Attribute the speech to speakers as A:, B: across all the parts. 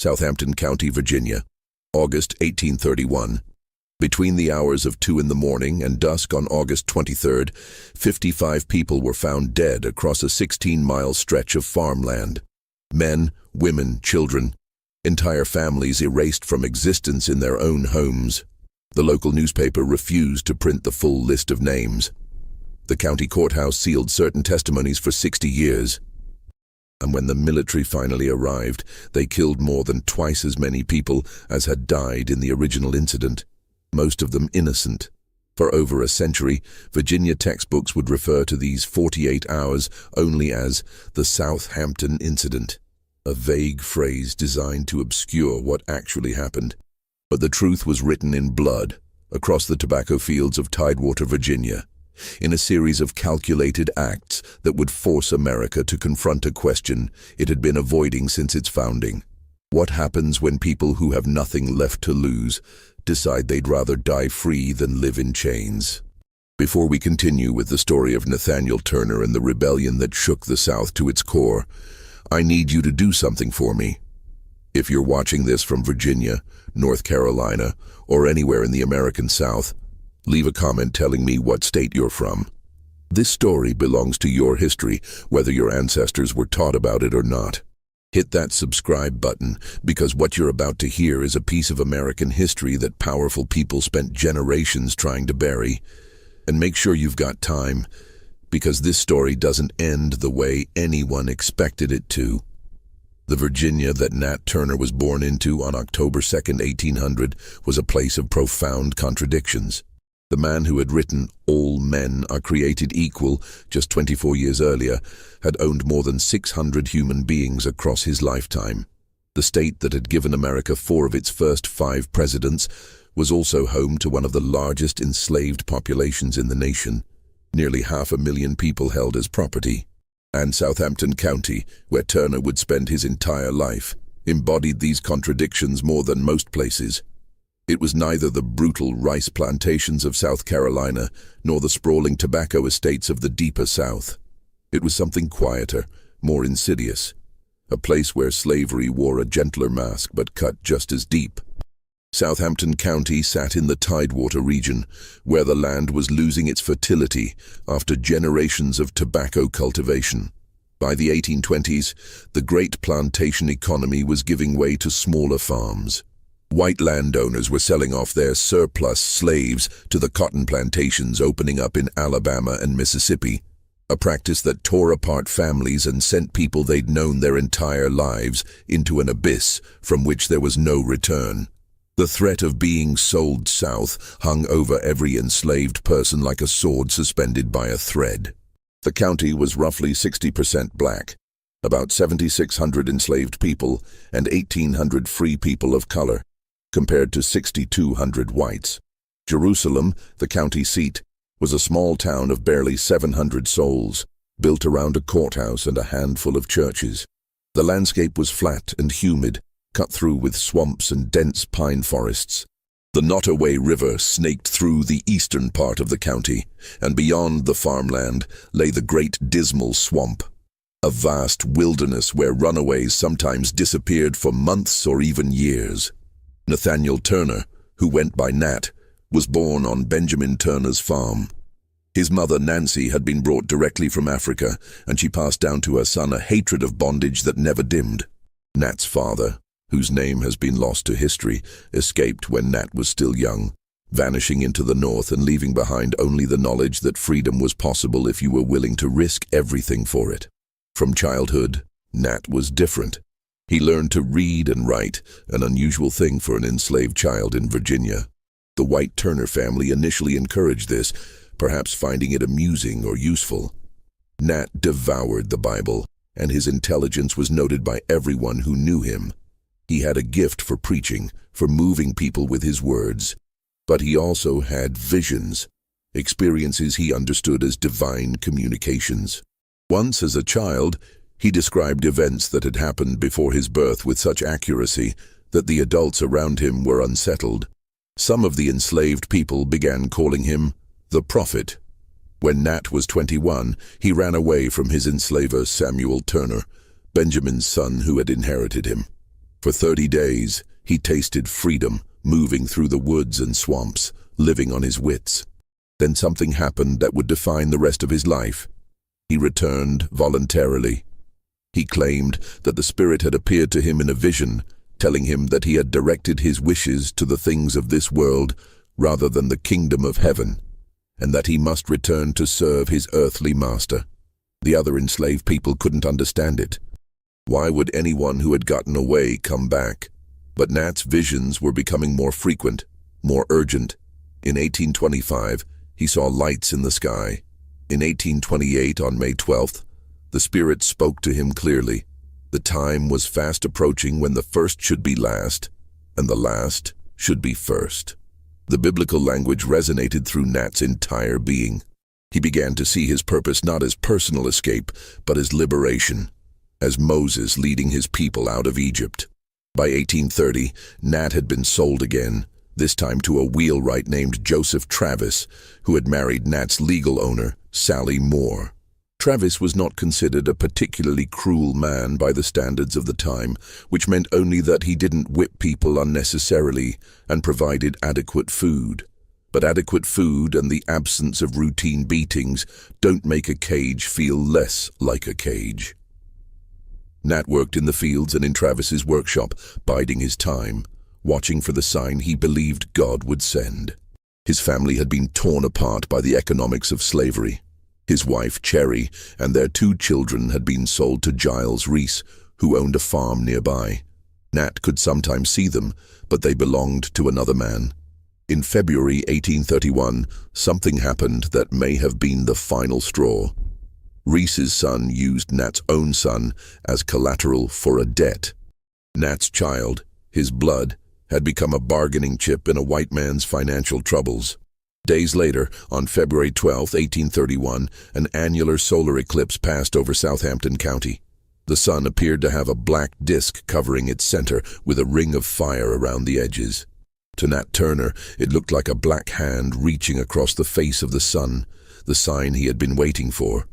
A: Southampton County, Virginia, August 1831. Between the hours of 2 in the morning and dusk on August 23rd, 55 people were found dead across a 16-mile stretch of farmland. Men, women, children, entire families erased from existence in their own homes. The local newspaper refused to print the full list of names. The county courthouse sealed certain testimonies for 60 years. And when the military finally arrived, they killed more than twice as many people as had died in the original incident, most of them innocent. For over a century, Virginia textbooks would refer to these 48 hours only as the Southampton Incident, a vague phrase designed to obscure what actually happened. But the truth was written in blood across the tobacco fields of Tidewater, Virginia, in a series of calculated acts that would force America to confront a question it had been avoiding since its founding. What happens when people who have nothing left to lose decide they'd rather die free than live in chains? Before we continue with the story of Nathaniel Turner and the rebellion that shook the South to its core, I need you to do something for me. If you're watching this from Virginia, North Carolina, or anywhere in the American South, leave a comment telling me what state you're from. This story belongs to your history, whether your ancestors were taught about it or not. Hit that subscribe button, because what you're about to hear is a piece of American history that powerful people spent generations trying to bury. And make sure you've got time, because this story doesn't end the way anyone expected it to. The Virginia that Nat Turner was born into on October 2nd, 1800, was a place of profound contradictions. The man who had written "All Men Are Created Equal" just 24 years earlier had owned more than 600 human beings across his lifetime. The state that had given America 4 of its first 5 presidents was also home to one of the largest enslaved populations in the nation, nearly 500,000 people held as property. And Southampton County, where Turner would spend his entire life, embodied these contradictions more than most places. It was neither the brutal rice plantations of South Carolina nor the sprawling tobacco estates of the deeper South. It was something quieter, more insidious, a place where slavery wore a gentler mask but cut just as deep. Southampton County sat in the Tidewater region, where the land was losing its fertility after generations of tobacco cultivation. By the 1820s, the great plantation economy was giving way to smaller farms. White landowners were selling off their surplus slaves to the cotton plantations opening up in Alabama and Mississippi, a practice that tore apart families and sent people they'd known their entire lives into an abyss from which there was no return. The threat of being sold south hung over every enslaved person like a sword suspended by a thread. The county was roughly 60% black, about 7,600 enslaved people and 1,800 free people of color, compared to 6,200 whites. Jerusalem, the county seat, was a small town of barely 700 souls, built around a courthouse and a handful of churches. The landscape was flat and humid, cut through with swamps and dense pine forests. The Nottoway River snaked through the eastern part of the county, and beyond the farmland lay the Great Dismal Swamp, a vast wilderness where runaways sometimes disappeared for months or even years. Nathaniel Turner, who went by Nat, was born on Benjamin Turner's farm. His mother, Nancy, had been brought directly from Africa, and she passed down to her son a hatred of bondage that never dimmed. Nat's father, whose name has been lost to history, escaped when Nat was still young, vanishing into the north and leaving behind only the knowledge that freedom was possible if you were willing to risk everything for it. From childhood, Nat was different. He learned to read and write, an unusual thing for an enslaved child in Virginia. The White Turner family initially encouraged this, perhaps finding it amusing or useful. Nat devoured the Bible, and his intelligence was noted by everyone who knew him. He had a gift for preaching, for moving people with his words. But he also had visions, experiences he understood as divine communications. Once as a child, he described events that had happened before his birth with such accuracy that the adults around him were unsettled. Some of the enslaved people began calling him the Prophet. When Nat was 21, he ran away from his enslaver Samuel Turner, Benjamin's son who had inherited him. For 30 days, he tasted freedom, moving through the woods and swamps, living on his wits. Then something happened that would define the rest of his life. He returned voluntarily. He claimed that the spirit had appeared to him in a vision, telling him that he had directed his wishes to the things of this world rather than the kingdom of heaven, and that he must return to serve his earthly master. The other enslaved people couldn't understand it. Why would anyone who had gotten away come back? But Nat's visions were becoming more frequent, more urgent. In 1825, he saw lights in the sky. In 1828, on May 12th, the Spirit spoke to him clearly. The time was fast approaching when the first should be last, and the last should be first. The biblical language resonated through Nat's entire being. He began to see his purpose not as personal escape, but as liberation, as Moses leading his people out of Egypt. By 1830, Nat had been sold again, this time to a wheelwright named Joseph Travis, who had married Nat's legal owner, Sally Moore. Travis was not considered a particularly cruel man by the standards of the time, which meant only that he didn't whip people unnecessarily and provided adequate food. But adequate food and the absence of routine beatings don't make a cage feel less like a cage. Nat worked in the fields and in Travis's workshop, biding his time, watching for the sign he believed God would send. His family had been torn apart by the economics of slavery. His wife, Cherry, and their 2 children had been sold to Giles Reese, who owned a farm nearby. Nat could sometimes see them, but they belonged to another man. In February 1831, something happened that may have been the final straw. Reese's son used Nat's own son as collateral for a debt. Nat's child, his blood, had become a bargaining chip in a white man's financial troubles. Days later, on February 12, 1831, an annular solar eclipse passed over Southampton County. The sun appeared to have a black disk covering its center with a ring of fire around the edges. To Nat Turner, it looked like a black hand reaching across the face of the sun, the sign he had been waiting for.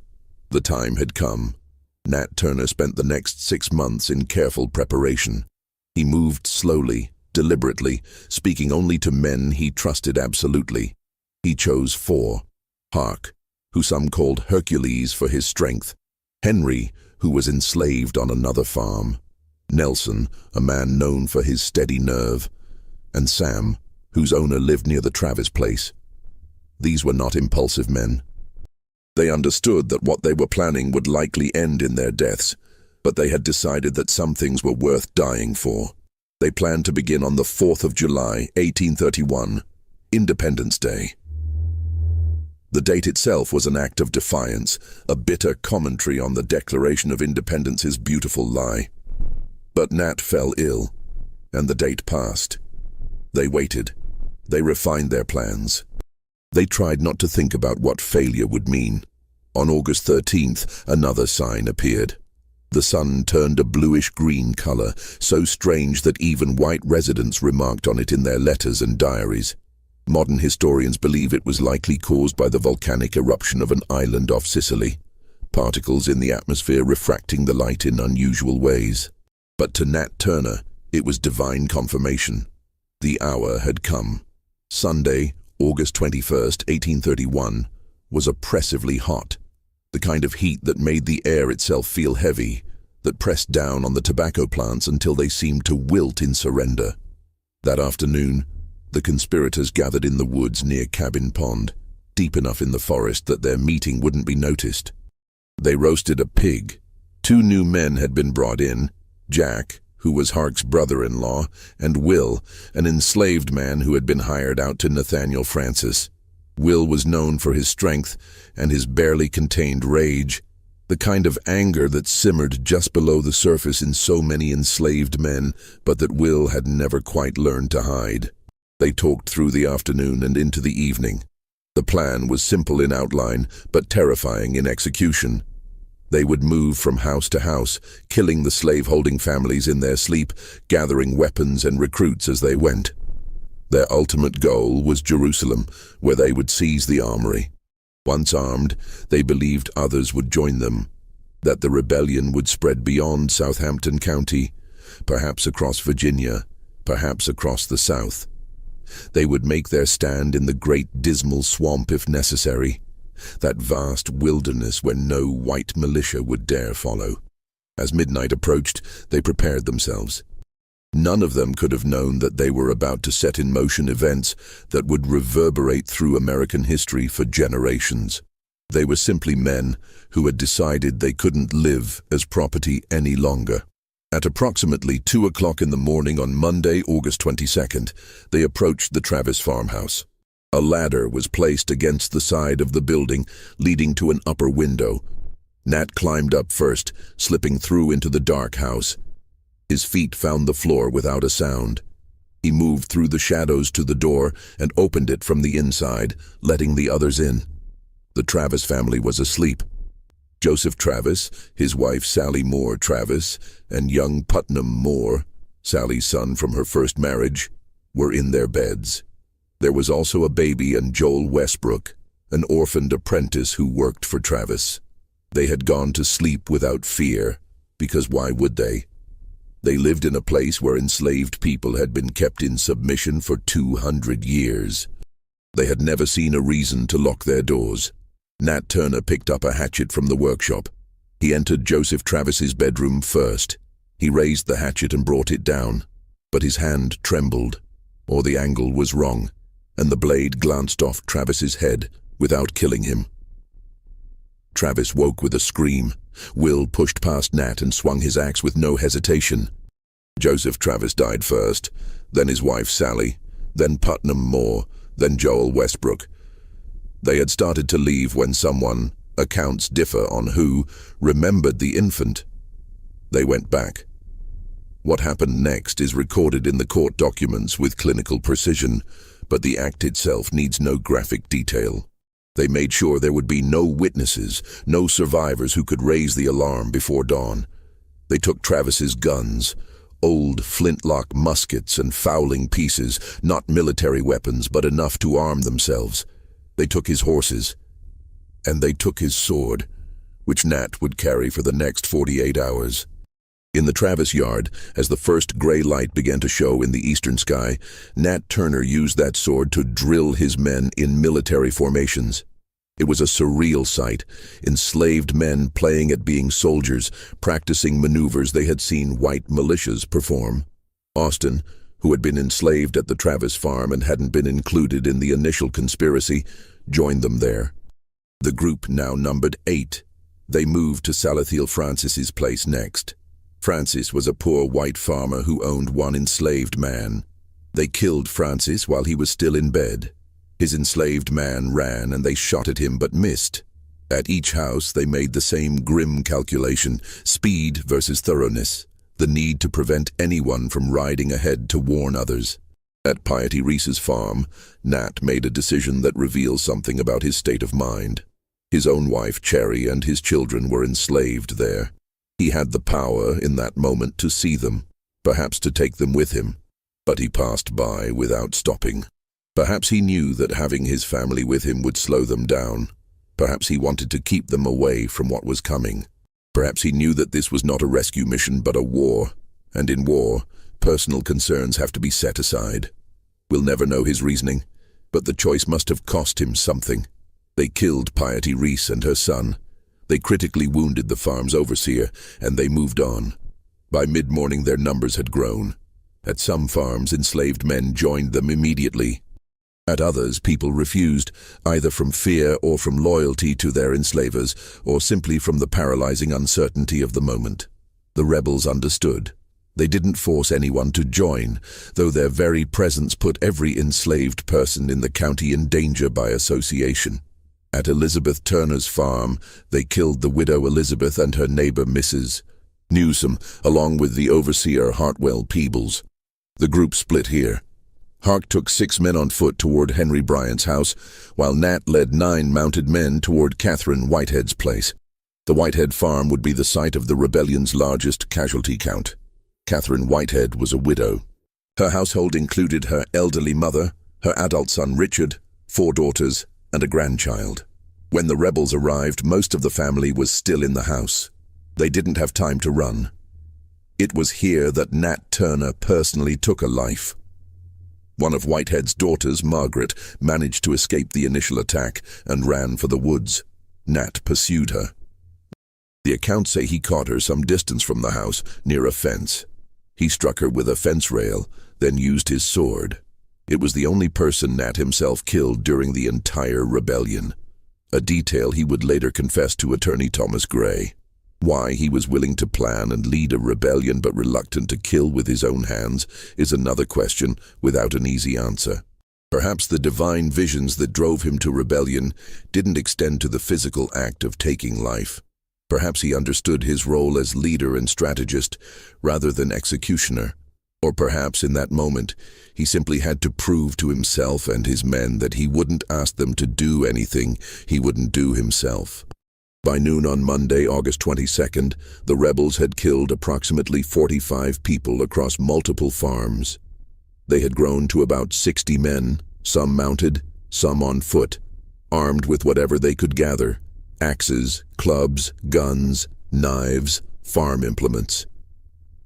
A: The time had come. Nat Turner spent the next 6 months in careful preparation. He moved slowly, deliberately, speaking only to men he trusted absolutely. He chose 4. Hark, who some called Hercules for his strength. Henry, who was enslaved on another farm. Nelson, a man known for his steady nerve. And Sam, whose owner lived near the Travis place. These were not impulsive men. They understood that what they were planning would likely end in their deaths, but they had decided that some things were worth dying for. They planned to begin on the 4th of July, 1831, Independence Day. The date itself was an act of defiance, a bitter commentary on the Declaration of Independence's beautiful lie. But Nat fell ill, and the date passed. They waited. They refined their plans. They tried not to think about what failure would mean. On August 13th, another sign appeared. The sun turned a bluish-green color, so strange that even white residents remarked on it in their letters and diaries. Modern historians believe it was likely caused by the volcanic eruption of an island off Sicily, particles in the atmosphere refracting the light in unusual ways. But to Nat Turner, it was divine confirmation. The hour had come. Sunday, August 21st, 1831, was oppressively hot. The kind of heat that made the air itself feel heavy, that pressed down on the tobacco plants until they seemed to wilt in surrender. That afternoon, the conspirators gathered in the woods near Cabin Pond, deep enough in the forest that their meeting wouldn't be noticed. They roasted a pig. 2 new men had been brought in, Jack, who was Hark's brother-in-law, and Will, an enslaved man who had been hired out to Nathaniel Francis. Will was known for his strength and his barely contained rage, the kind of anger that simmered just below the surface in so many enslaved men, but that Will had never quite learned to hide. They talked through the afternoon and into the evening. The plan was simple in outline, but terrifying in execution. They would move from house to house, killing the slave-holding families in their sleep, gathering weapons and recruits as they went. Their ultimate goal was Jerusalem, where they would seize the armory. Once armed, they believed others would join them, that the rebellion would spread beyond Southampton County, perhaps across Virginia, perhaps across the South. They would make their stand in the great dismal swamp if necessary, that vast wilderness where no white militia would dare follow. As midnight approached, they prepared themselves. None of them could have known that they were about to set in motion events that would reverberate through American history for generations. They were simply men who had decided they couldn't live as property any longer. At approximately 2 o'clock in the morning on Monday, August 22nd, they approached the Travis farmhouse. A ladder was placed against the side of the building, leading to an upper window. Nat climbed up first, slipping through into the dark house. His feet found the floor without a sound. He moved through the shadows to the door and opened it from the inside, letting the others in. The Travis family was asleep. Joseph Travis, his wife Sally Moore Travis, and young Putnam Moore, Sally's son from her first marriage, were in their beds. There was also a baby and Joel Westbrook, an orphaned apprentice who worked for Travis. They had gone to sleep without fear, because why would they? They lived in a place where enslaved people had been kept in submission for 200 years. They had never seen a reason to lock their doors. Nat Turner picked up a hatchet from the workshop. He entered Joseph Travis's bedroom first. He raised the hatchet and brought it down, but his hand trembled, or the angle was wrong, and the blade glanced off Travis's head without killing him. Travis woke with a scream. Will pushed past Nat and swung his axe with no hesitation. Joseph Travis died first, then his wife Sally, then Putnam Moore, then Joel Westbrook. They had started to leave when someone, accounts differ on who, remembered the infant. They went back. What happened next is recorded in the court documents with clinical precision, but the act itself needs no graphic detail. They made sure there would be no witnesses, no survivors who could raise the alarm before dawn. They took Travis's guns, old flintlock muskets and fowling pieces, not military weapons but enough to arm themselves. They took his horses, and they took his sword, which Nat would carry for the next 48 hours. In the Travis yard, as the first gray light began to show in the eastern sky, Nat Turner used that sword to drill his men in military formations. It was a surreal sight, enslaved men playing at being soldiers, practicing maneuvers they had seen white militias perform. Austin, who had been enslaved at the Travis farm and hadn't been included in the initial conspiracy, joined them there. The group now numbered 8. They moved to Salathiel Francis's place next. Francis was a poor white farmer who owned one enslaved man. They killed Francis while he was still in bed. His enslaved man ran and they shot at him but missed. At each house they made the same grim calculation, speed versus thoroughness, the need to prevent anyone from riding ahead to warn others. At Piety Reese's farm, Nat made a decision that reveals something about his state of mind. His own wife, Cherry, and his children were enslaved there. He had the power in that moment to see them, perhaps to take them with him, but he passed by without stopping. Perhaps he knew that having his family with him would slow them down. Perhaps he wanted to keep them away from what was coming. Perhaps he knew that this was not a rescue mission but a war, and in war, personal concerns have to be set aside. We'll never know his reasoning, but the choice must have cost him something. They killed Piety Reese and her son. They critically wounded the farm's overseer, and they moved on. By mid-morning their numbers had grown. At some farms, enslaved men joined them immediately. At others, people refused, either from fear or from loyalty to their enslavers, or simply from the paralyzing uncertainty of the moment. The rebels understood. They didn't force anyone to join, though their very presence put every enslaved person in the county in danger by association. At Elizabeth Turner's farm, they killed the widow Elizabeth and her neighbor Mrs. Newsom, along with the overseer Hartwell Peebles. The group split here. Hark took 6 men on foot toward Henry Bryant's house, while Nat led 9 mounted men toward Catherine Whitehead's place. The Whitehead farm would be the site of the rebellion's largest casualty count. Catherine Whitehead was a widow. Her household included her elderly mother, her adult son Richard, 4 daughters, and a grandchild. When the rebels arrived, most of the family was still in the house. They didn't have time to run. It was here that Nat Turner personally took a life. One of Whitehead's daughters, Margaret, managed to escape the initial attack and ran for the woods. Nat pursued her. The accounts say he caught her some distance from the house, near a fence. He struck her with a fence rail, then used his sword. It was the only person Nat himself killed during the entire rebellion, a detail he would later confess to attorney Thomas Gray. Why he was willing to plan and lead a rebellion but reluctant to kill with his own hands is another question without an easy answer. Perhaps the divine visions that drove him to rebellion didn't extend to the physical act of taking life. Perhaps he understood his role as leader and strategist rather than executioner. Or perhaps in that moment, he simply had to prove to himself and his men that he wouldn't ask them to do anything he wouldn't do himself. By noon on Monday, August 22nd, the rebels had killed approximately 45 people across multiple farms. They had grown to about 60 men, some mounted, some on foot, armed with whatever they could gather: axes, clubs, guns, knives, farm implements.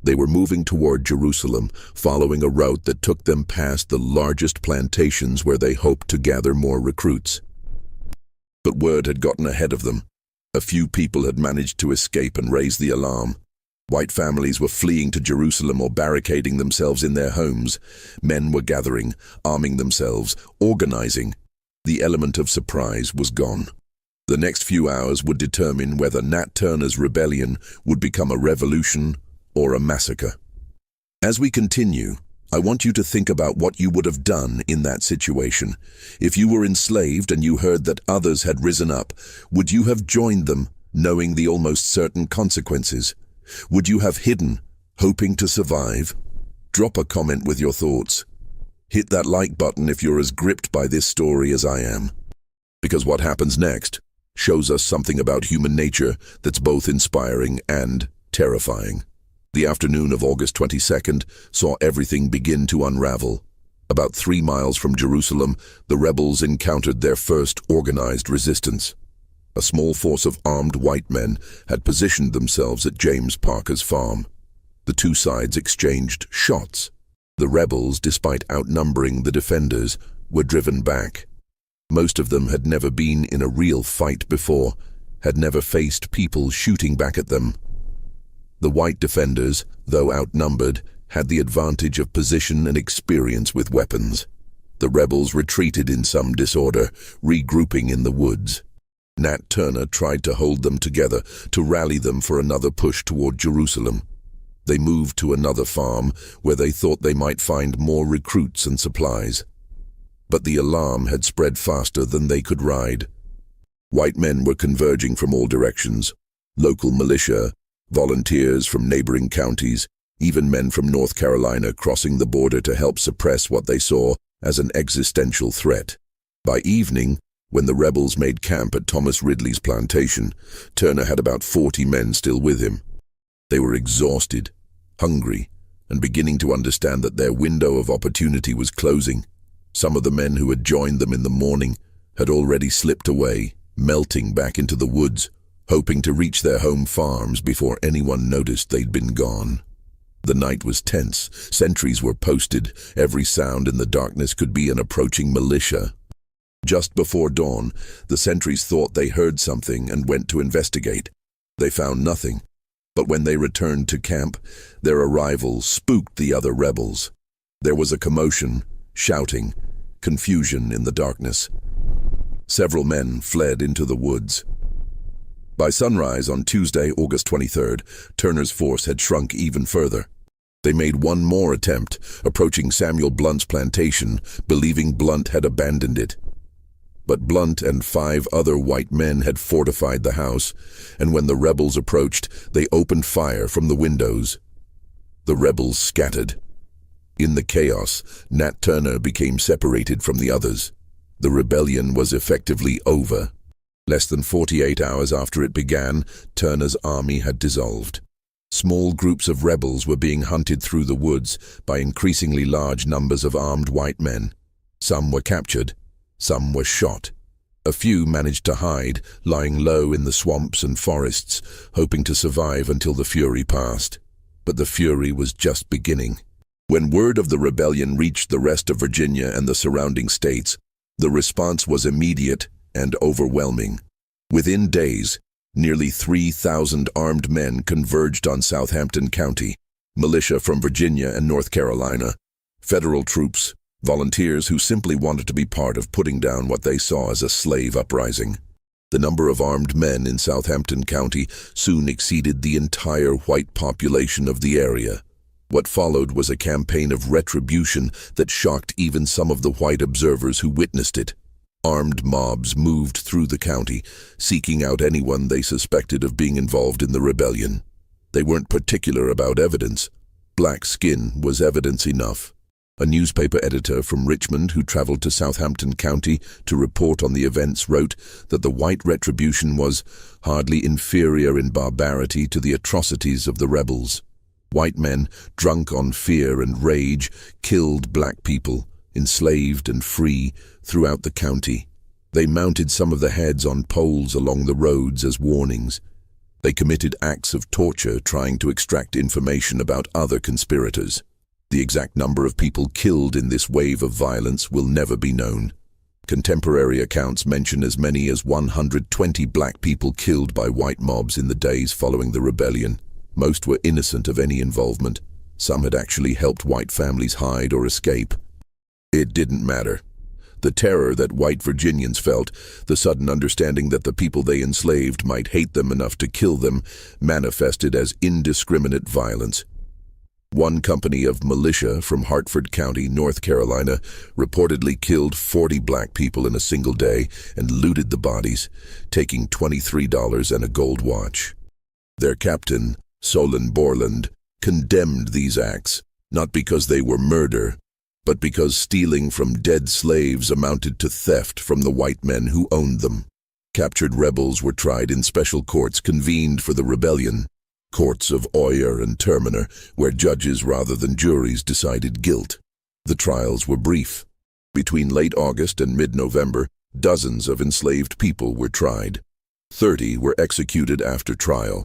A: They were moving toward Jerusalem, following a route that took them past the largest plantations where they hoped to gather more recruits. But word had gotten ahead of them. A few people had managed to escape and raise the alarm. White families were fleeing to Jerusalem or barricading themselves in their homes. Men were gathering, arming themselves, organizing. The element of surprise was gone. The next few hours would determine whether Nat Turner's rebellion would become a revolution or a massacre. As we continue, I want you to think about what you would have done in that situation. If you were enslaved and you heard that others had risen up, would you have joined them, knowing the almost certain consequences? Would you have hidden, hoping to survive? Drop a comment with your thoughts. Hit that like button if you're as gripped by this story as I am. Because what happens next shows us something about human nature that's both inspiring and terrifying. The afternoon of August 22nd saw everything begin to unravel. About 3 miles from Jerusalem, the rebels encountered their first organized resistance. A small force of armed white men had positioned themselves at James Parker's farm. The two sides exchanged shots. The rebels, despite outnumbering the defenders, were driven back. Most of them had never been in a real fight before, had never faced people shooting back at them. The white defenders, though outnumbered, had the advantage of position and experience with weapons. The rebels retreated in some disorder, regrouping in the woods. Nat Turner tried to hold them together, to rally them for another push toward Jerusalem. They moved to another farm, where they thought they might find more recruits and supplies. But the alarm had spread faster than they could ride. White men were converging from all directions: local militia, volunteers from neighboring counties, even men from North Carolina crossing the border to help suppress what they saw as an existential threat. By evening, when the rebels made camp at Thomas Ridley's plantation, Turner had about 40 men still with him. They were exhausted, hungry, and beginning to understand that their window of opportunity was closing. Some of the men who had joined them in the morning had already slipped away, melting back into the woods, hoping to reach their home farms before anyone noticed they'd been gone. The night was tense. Sentries were posted. Every sound in the darkness could be an approaching militia. Just before dawn, the sentries thought they heard something and went to investigate. They found nothing, but when they returned to camp, their arrival spooked the other rebels. There was a commotion, shouting, confusion in the darkness. Several men fled into the woods. By sunrise on Tuesday, August 23rd, Turner's force had shrunk even further. They made one more attempt, approaching Samuel Blunt's plantation, believing Blunt had abandoned it. But Blunt and 5 other white men had fortified the house, and when the rebels approached, they opened fire from the windows. The rebels scattered. In the chaos, Nat Turner became separated from the others. The rebellion was effectively over. Less than 48 hours after it began, Turner's army had dissolved. Small groups of rebels were being hunted through the woods by increasingly large numbers of armed white men. Some were captured, some were shot. A few managed to hide, lying low in the swamps and forests, hoping to survive until the fury passed. But the fury was just beginning. When word of the rebellion reached the rest of Virginia and the surrounding states, the response was immediate and overwhelming. Within days, nearly 3,000 armed men converged on Southampton County, militia from Virginia and North Carolina, federal troops, volunteers who simply wanted to be part of putting down what they saw as a slave uprising. The number of armed men in Southampton County soon exceeded the entire white population of the area. What followed was a campaign of retribution that shocked even some of the white observers who witnessed it. Armed mobs moved through the county, seeking out anyone they suspected of being involved in the rebellion. They weren't particular about evidence. Black skin was evidence enough. A newspaper editor from Richmond who traveled to Southampton County to report on the events wrote that the white retribution was hardly inferior in barbarity to the atrocities of the rebels. White men, drunk on fear and rage, killed black people, enslaved and free, throughout the county. They mounted some of the heads on poles along the roads as warnings. They committed acts of torture trying to extract information about other conspirators. The exact number of people killed in this wave of violence will never be known. Contemporary accounts mention as many as 120 black people killed by white mobs in the days following the rebellion. Most were innocent of any involvement. Some had actually helped white families hide or escape. It didn't matter. The terror that white Virginians felt, the sudden understanding that the people they enslaved might hate them enough to kill them, manifested as indiscriminate violence. One company of militia from Hartford County, North Carolina, reportedly killed 40 black people in a single day and looted the bodies, taking $23 and a gold watch. Their captain, Solon Borland, condemned these acts, not because they were murder, but because stealing from dead slaves amounted to theft from the white men who owned them. Captured rebels were tried in special courts convened for the rebellion, courts of Oyer and Terminer, where judges rather than juries decided guilt. The trials were brief. Between late August and mid-November, dozens of enslaved people were tried. 30 were executed after trial.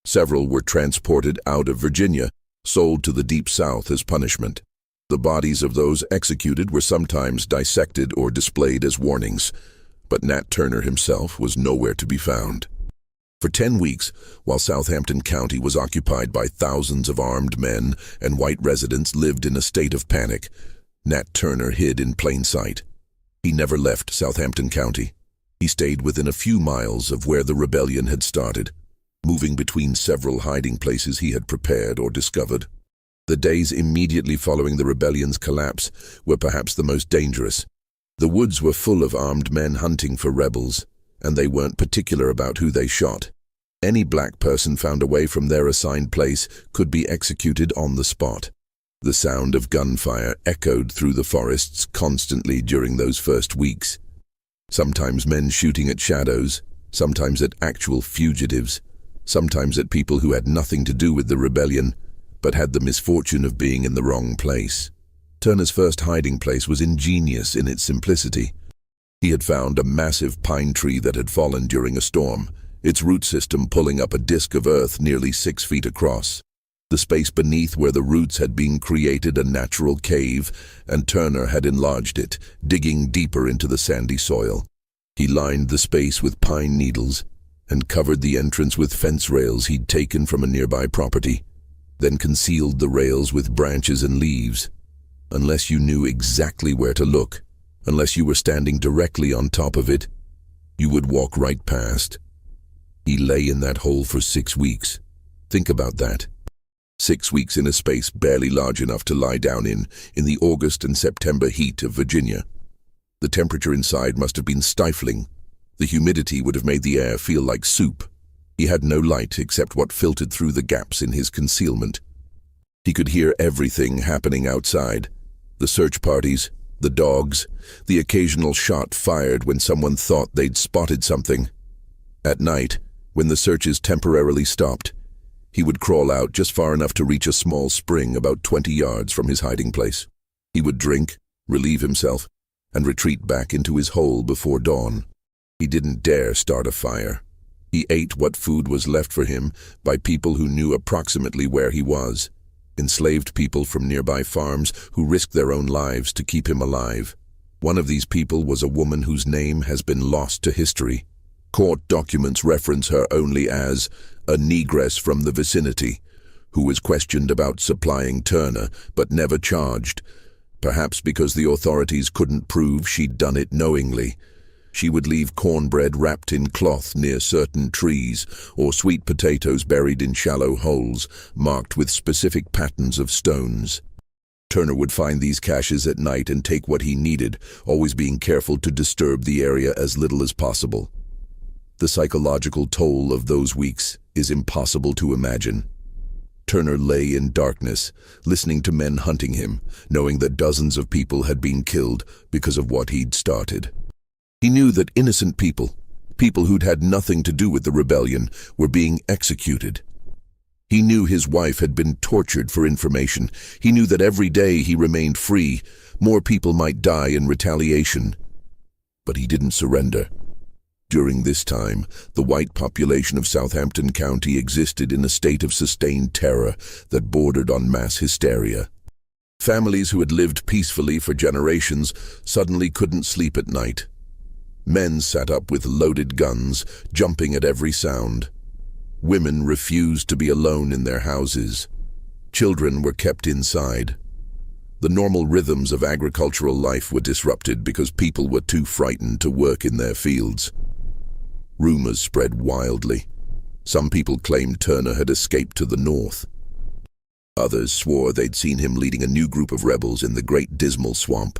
A: Several were transported out of Virginia, sold to the Deep South as punishment. The bodies of those executed were sometimes dissected or displayed as warnings, but Nat Turner himself was nowhere to be found. For 10 weeks, while Southampton County was occupied by thousands of armed men and white residents lived in a state of panic, Nat Turner hid in plain sight. He never left Southampton County. He stayed within a few miles of where the rebellion had started, moving between several hiding places he had prepared or discovered. The days immediately following the rebellion's collapse were perhaps the most dangerous. The woods were full of armed men hunting for rebels, and they weren't particular about who they shot. Any black person found away from their assigned place could be executed on the spot. The sound of gunfire echoed through the forests constantly during those first weeks. Sometimes men shooting at shadows, sometimes at actual fugitives, sometimes at people who had nothing to do with the rebellion, but had the misfortune of being in the wrong place. Turner's first hiding place was ingenious in its simplicity. He had found a massive pine tree that had fallen during a storm, its root system pulling up a disk of earth nearly 6 feet across. The space beneath where the roots had been created a natural cave, and Turner had enlarged it, digging deeper into the sandy soil. He lined the space with pine needles and covered the entrance with fence rails he'd taken from a nearby property, then concealed the rails with branches and leaves. Unless you knew exactly where to look, unless you were standing directly on top of it, you would walk right past. He lay in that hole for 6 weeks. Think about that. 6 weeks in a space barely large enough to lie down in the August and September heat of Virginia. The temperature inside must have been stifling. The humidity would have made the air feel like soup. He had no light except what filtered through the gaps in his concealment. He could hear everything happening outside. The search parties, the dogs, the occasional shot fired when someone thought they'd spotted something. At night, when the searches temporarily stopped, he would crawl out just far enough to reach a small spring about 20 yards from his hiding place. He would drink, relieve himself, and retreat back into his hole before dawn. He didn't dare start a fire. He ate what food was left for him by people who knew approximately where he was, enslaved people from nearby farms who risked their own lives to keep him alive. One of these people was a woman whose name has been lost to history. Court documents reference her only as a negress from the vicinity, who was questioned about supplying Turner but never charged, perhaps because the authorities couldn't prove she'd done it knowingly. She would leave cornbread wrapped in cloth near certain trees, or sweet potatoes buried in shallow holes, marked with specific patterns of stones. Turner would find these caches at night and take what he needed, always being careful to disturb the area as little as possible. The psychological toll of those weeks is impossible to imagine. Turner lay in darkness, listening to men hunting him, knowing that dozens of people had been killed because of what he'd started. He knew that innocent people, people who'd had nothing to do with the rebellion, were being executed. He knew his wife had been tortured for information. He knew that every day he remained free, more people might die in retaliation. But he didn't surrender. During this time, the white population of Southampton County existed in a state of sustained terror that bordered on mass hysteria. Families who had lived peacefully for generations suddenly couldn't sleep at night. Men sat up with loaded guns, jumping at every sound. Women refused to be alone in their houses. Children were kept inside. The normal rhythms of agricultural life were disrupted because people were too frightened to work in their fields. Rumors spread wildly. Some people claimed Turner had escaped to the north. Others swore they'd seen him leading a new group of rebels in the Great Dismal Swamp.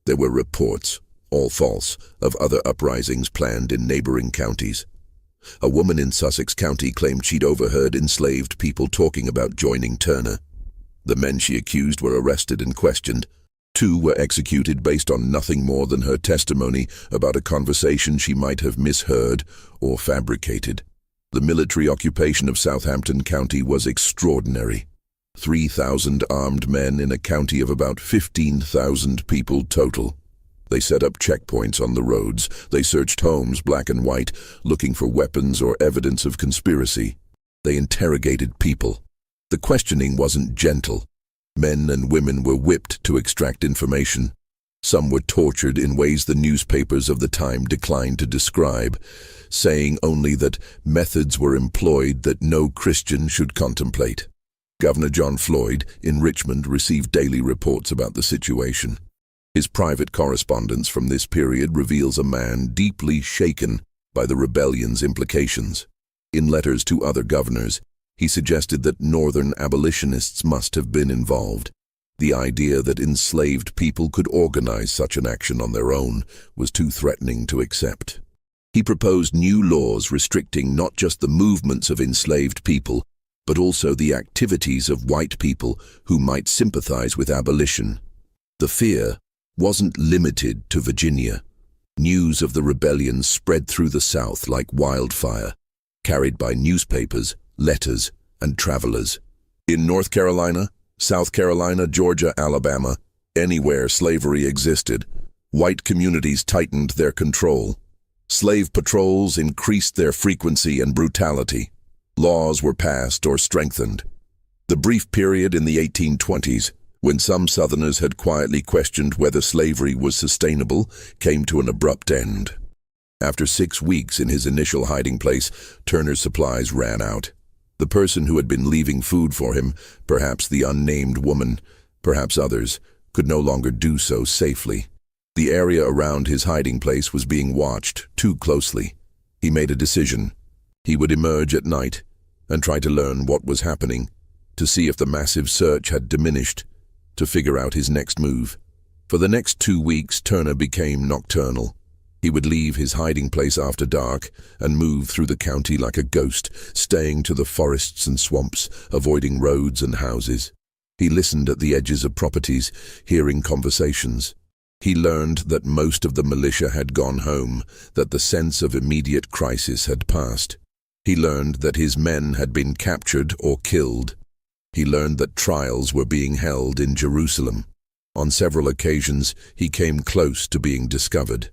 A: There were reports, all false, of other uprisings planned in neighboring counties. A woman in Sussex County claimed she'd overheard enslaved people talking about joining Turner. The men she accused were arrested and questioned. 2 were executed based on nothing more than her testimony about a conversation she might have misheard or fabricated. The military occupation of Southampton County was extraordinary. 3,000 armed men in a county of about 15,000 people total. They set up checkpoints on the roads. They searched homes, black and white, looking for weapons or evidence of conspiracy. They interrogated people. The questioning wasn't gentle. Men and women were whipped to extract information. Some were tortured in ways the newspapers of the time declined to describe, saying only that methods were employed that no Christian should contemplate. Governor John Floyd in Richmond received daily reports about the situation. His private correspondence from this period reveals a man deeply shaken by the rebellion's implications. In letters to other governors, he suggested that northern abolitionists must have been involved. The idea that enslaved people could organize such an action on their own was too threatening to accept. He proposed new laws restricting not just the movements of enslaved people, but also the activities of white people who might sympathize with abolition. The fear wasn't limited to Virginia. News of the rebellion spread through the South like wildfire, carried by newspapers, letters, and travelers. In North Carolina, South Carolina, Georgia, Alabama, anywhere slavery existed, white communities tightened their control. Slave patrols increased their frequency and brutality. Laws were passed or strengthened. The brief period in the 1820s, when some Southerners had quietly questioned whether slavery was sustainable, came to an abrupt end. After 6 weeks in his initial hiding place, Turner's supplies ran out. The person who had been leaving food for him, perhaps the unnamed woman, perhaps others, could no longer do so safely. The area around his hiding place was being watched too closely. He made a decision. He would emerge at night and try to learn what was happening, to see if the massive search had diminished, to figure out his next move. For the next 2 weeks, Turner became nocturnal. He would leave his hiding place after dark and move through the county like a ghost, staying to the forests and swamps, avoiding roads and houses. He listened at the edges of properties, hearing conversations. He learned that most of the militia had gone home, that the sense of immediate crisis had passed. He learned that his men had been captured or killed. He learned that trials were being held in Jerusalem. On several occasions, he came close to being discovered.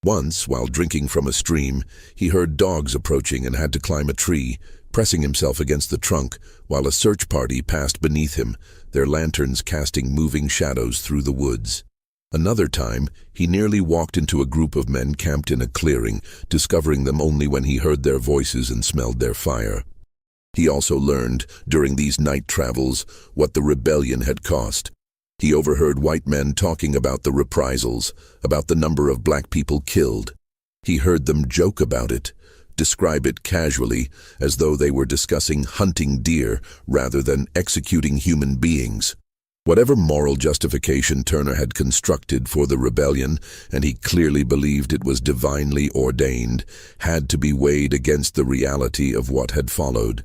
A: Once, while drinking from a stream, he heard dogs approaching and had to climb a tree, pressing himself against the trunk while a search party passed beneath him, their lanterns casting moving shadows through the woods. Another time, he nearly walked into a group of men camped in a clearing, discovering them only when he heard their voices and smelled their fire. He also learned, during these night travels, what the rebellion had cost. He overheard white men talking about the reprisals, about the number of black people killed. He heard them joke about it, describe it casually, as though they were discussing hunting deer rather than executing human beings. Whatever moral justification Turner had constructed for the rebellion, and he clearly believed it was divinely ordained, had to be weighed against the reality of what had followed.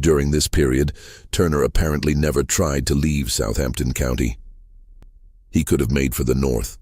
A: During this period, Turner apparently never tried to leave Southampton County. He could have made for the north.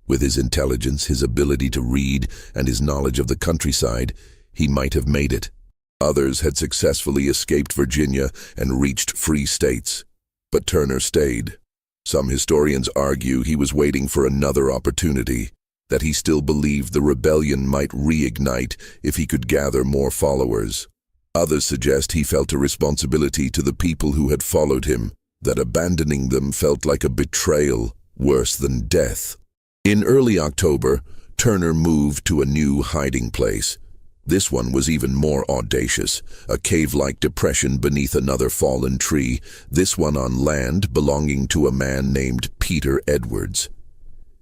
A: With his intelligence, his ability to read, and his knowledge of the countryside, he might have made it. Others had successfully escaped Virginia and reached free states. But Turner stayed. Some historians argue he was waiting for another opportunity, that he still believed the rebellion might reignite if he could gather more followers. Others suggest he felt a responsibility to the people who had followed him, that abandoning them felt like a betrayal, worse than death. In early October, Turner moved to a new hiding place. This one was even more audacious, a cave-like depression beneath another fallen tree, this one on land belonging to a man named Peter Edwards.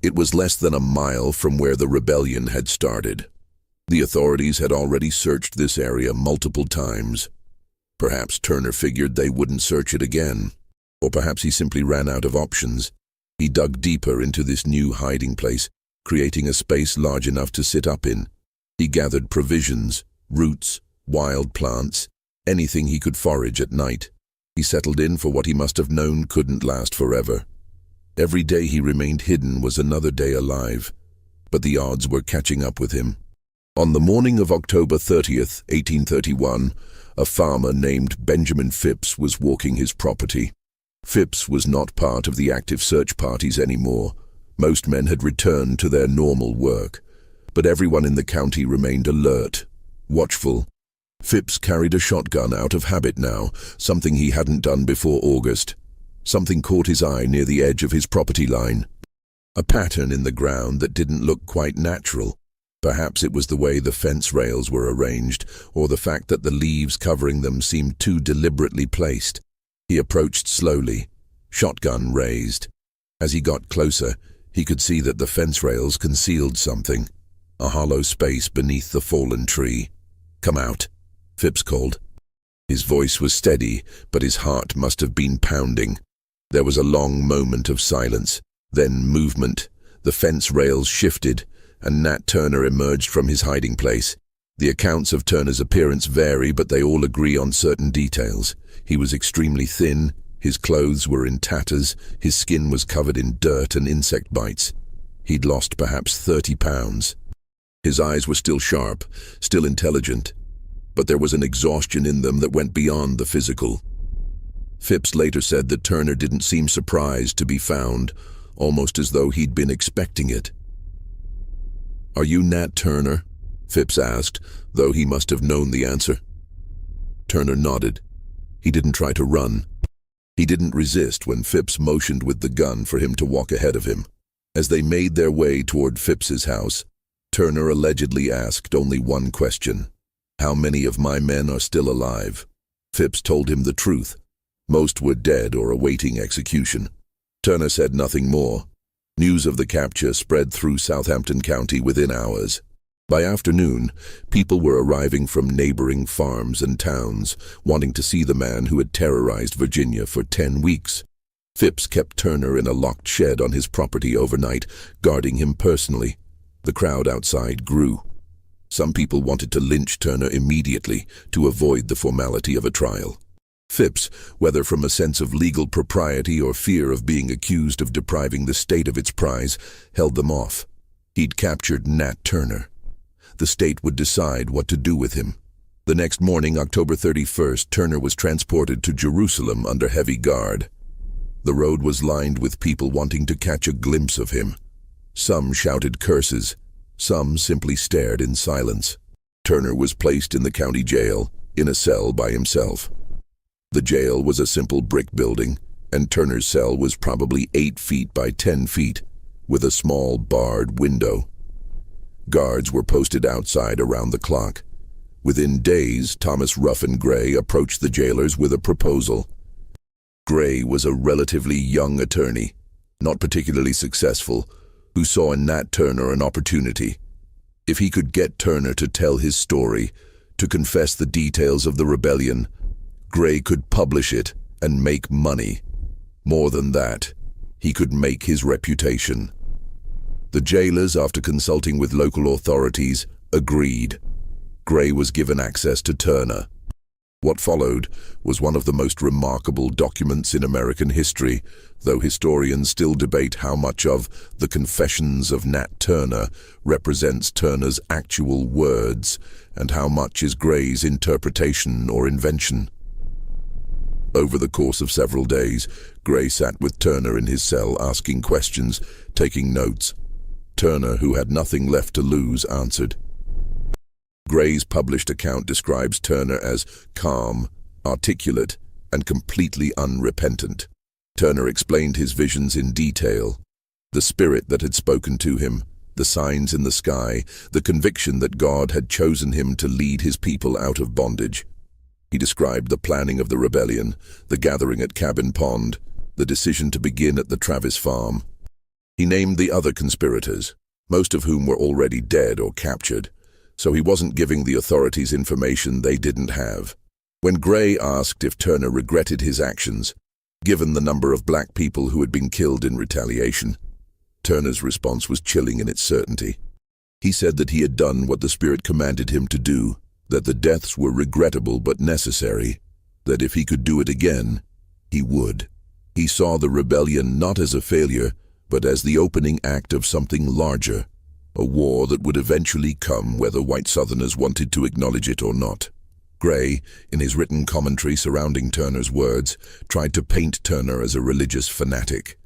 A: It was less than a mile from where the rebellion had started. The authorities had already searched this area multiple times. Perhaps Turner figured they wouldn't search it again, or perhaps he simply ran out of options. He dug deeper into this new hiding place, creating a space large enough to sit up in. He gathered provisions, roots, wild plants, anything he could forage at night. He settled in for what he must have known couldn't last forever. Every day he remained hidden was another day alive, but the odds were catching up with him. On the morning of October 30th, 1831, a farmer named Benjamin Phipps was walking his property. Phipps was not part of the active search parties anymore. Most men had returned to their normal work. But everyone in the county remained alert, watchful. Phipps carried a shotgun out of habit now, something he hadn't done before August. Something caught his eye near the edge of his property line. A pattern in the ground that didn't look quite natural. Perhaps it was the way the fence rails were arranged, or the fact that the leaves covering them seemed too deliberately placed. He approached slowly, shotgun raised. As he got closer, he could see that the fence rails concealed something. A hollow space beneath the fallen tree. "Come out," Phipps called. His voice was steady, but his heart must have been pounding. There was a long moment of silence, then movement. The fence rails shifted, and Nat Turner emerged from his hiding place. The accounts of Turner's appearance vary, but they all agree on certain details. He was extremely thin, his clothes were in tatters, his skin was covered in dirt and insect bites. He'd lost perhaps 30 pounds. His eyes were still sharp, still intelligent, but there was an exhaustion in them that went beyond the physical. Phipps later said that Turner didn't seem surprised to be found, almost as though he'd been expecting it. "Are you Nat Turner?" Phipps asked, though he must have known the answer. Turner nodded. He didn't try to run. He didn't resist when Phipps motioned with the gun for him to walk ahead of him. As they made their way toward Phipps's house, Turner allegedly asked only one question. "How many of my men are still alive?" Phipps told him the truth. Most were dead or awaiting execution. Turner said nothing more. News of the capture spread through Southampton County within hours. By afternoon, people were arriving from neighboring farms and towns, wanting to see the man who had terrorized Virginia for 10 weeks. Phipps kept Turner in a locked shed on his property overnight, guarding him personally. The crowd outside grew. Some people wanted to lynch Turner immediately to avoid the formality of a trial. Phipps, whether from a sense of legal propriety or fear of being accused of depriving the state of its prize, held them off. He'd captured Nat Turner. The state would decide what to do with him. The next morning, October 31st, Turner was transported to Jerusalem under heavy guard. The road was lined with people wanting to catch a glimpse of him. Some shouted curses. Some simply stared in silence. Turner was placed in the county jail, in a cell by himself. The jail was a simple brick building, and Turner's cell was probably 8 feet by 10 feet, with a small barred window. Guards were posted outside around the clock. Within days, Thomas Ruffin Gray approached the jailers with a proposal. Gray was a relatively young attorney, not particularly successful, who saw in Nat Turner an opportunity. If he could get Turner to tell his story, to confess the details of the rebellion, Gray could publish it and make money. More than that, he could make his reputation. The jailers, after consulting with local authorities, agreed. Gray was given access to Turner. What followed was one of the most remarkable documents in American history, though historians still debate how much of the Confessions of Nat Turner represents Turner's actual words and how much is Gray's interpretation or invention. Over the course of several days, Gray sat with Turner in his cell asking questions, taking notes. Turner, who had nothing left to lose, answered. Gray's published account describes Turner as calm, articulate, and completely unrepentant. Turner explained his visions in detail. The spirit that had spoken to him, the signs in the sky, the conviction that God had chosen him to lead his people out of bondage. He described the planning of the rebellion, the gathering at Cabin Pond, the decision to begin at the Travis farm. He named the other conspirators, most of whom were already dead or captured, so he wasn't giving the authorities information they didn't have. When Gray asked if Turner regretted his actions, given the number of black people who had been killed in retaliation, Turner's response was chilling in its certainty. He said that he had done what the Spirit commanded him to do, that the deaths were regrettable but necessary, that if he could do it again, he would. He saw the rebellion not as a failure, but as the opening act of something larger, a war that would eventually come whether white Southerners wanted to acknowledge it or not. Gray, in his written commentary surrounding Turner's words, tried to paint Turner as a religious fanatic,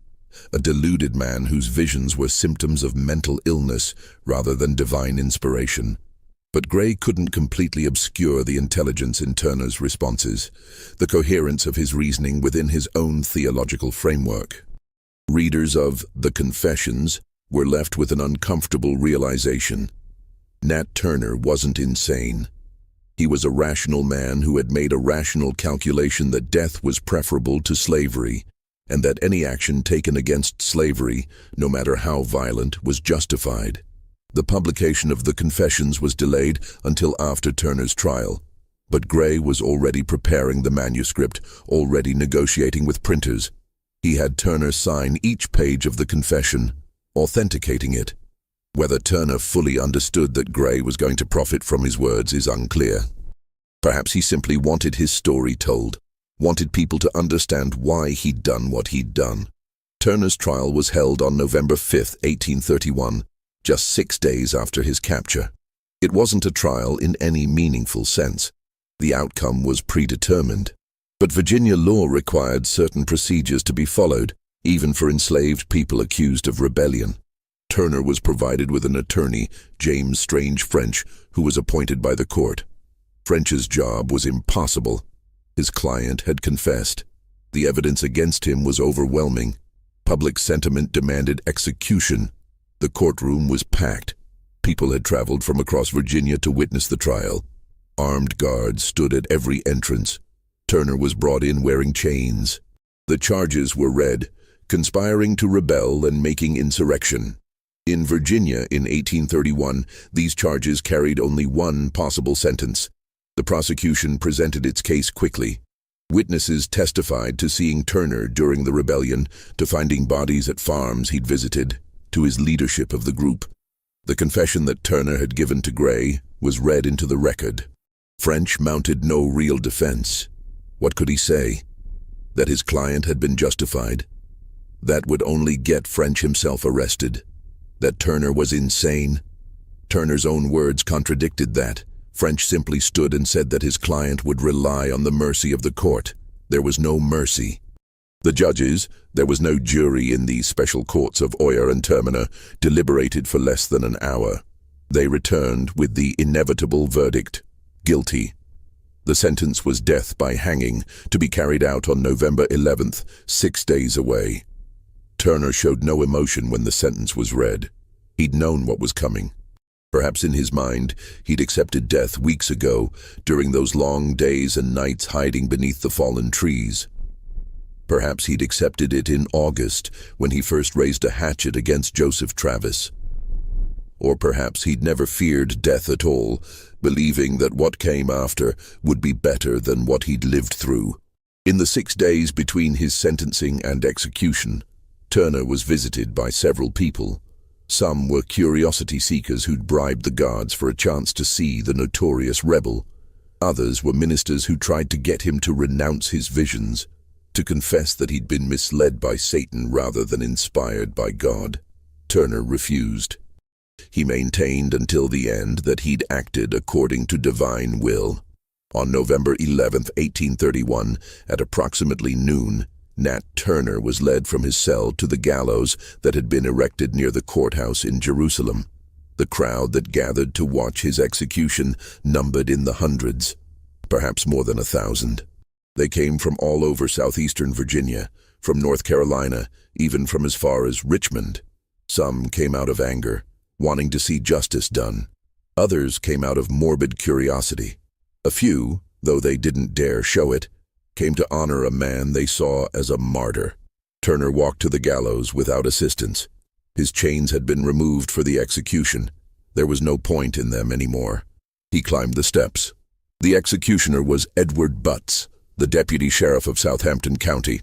A: a deluded man whose visions were symptoms of mental illness rather than divine inspiration. But Gray couldn't completely obscure the intelligence in Turner's responses, the coherence of his reasoning within his own theological framework. Readers of The Confessions were left with an uncomfortable realization. Nat Turner wasn't insane. He was a rational man who had made a rational calculation that death was preferable to slavery, and that any action taken against slavery, no matter how violent, was justified. The publication of The Confessions was delayed until after Turner's trial, but Gray was already preparing the manuscript, already negotiating with printers. He had Turner sign each page of the confession, authenticating it. Whether Turner fully understood that Gray was going to profit from his words is unclear. Perhaps he simply wanted his story told, wanted people to understand why he'd done what he'd done. Turner's trial was held on November 5, 1831, just 6 days after his capture. It wasn't a trial in any meaningful sense. The outcome was predetermined. But Virginia law required certain procedures to be followed, even for enslaved people accused of rebellion. Turner was provided with an attorney, James Strange French, who was appointed by the court. French's job was impossible. His client had confessed. The evidence against him was overwhelming. Public sentiment demanded execution. The courtroom was packed. People had traveled from across Virginia to witness the trial. Armed guards stood at every entrance. Turner was brought in wearing chains. The charges were read: conspiring to rebel and making insurrection. In Virginia in 1831, these charges carried only one possible sentence. The prosecution presented its case quickly. Witnesses testified to seeing Turner during the rebellion, to finding bodies at farms he'd visited, to his leadership of the group. The confession that Turner had given to Gray was read into the record. French mounted no real defense. What could he say? That his client had been justified? That would only get French himself arrested. That Turner was insane? Turner's own words contradicted that. French simply stood and said that his client would rely on the mercy of the court. There was no mercy. The judges, there was no jury in these special courts of Oyer and Terminer, deliberated for less than an hour. They returned with the inevitable verdict: guilty. The sentence was death by hanging, to be carried out on November 11th, 6 days away. Turner showed no emotion when the sentence was read. He'd known what was coming. Perhaps in his mind, he'd accepted death weeks ago, during those long days and nights hiding beneath the fallen trees. Perhaps he'd accepted it in August, when he first raised a hatchet against Joseph Travis. Or perhaps he'd never feared death at all, believing that what came after would be better than what he'd lived through. In the 6 days between his sentencing and execution, Turner was visited by several people. Some were curiosity seekers who'd bribed the guards for a chance to see the notorious rebel. Others were ministers who tried to get him to renounce his visions, to confess that he'd been misled by Satan rather than inspired by God. Turner refused. He maintained until the end that he'd acted according to divine will. On November 11, 1831, at approximately noon, Nat Turner was led from his cell to the gallows that had been erected near the courthouse in Jerusalem. The crowd that gathered to watch his execution numbered in the hundreds, perhaps more than 1,000. They came from all over southeastern Virginia, from North Carolina, even from as far as Richmond. Some came out of anger, wanting to see justice done. Others came out of morbid curiosity. A few, though they didn't dare show it, came to honor a man they saw as a martyr. Turner walked to the gallows without assistance. His chains had been removed for the execution. There was no point in them anymore. He climbed the steps. The executioner was Edward Butts, the deputy sheriff of Southampton County.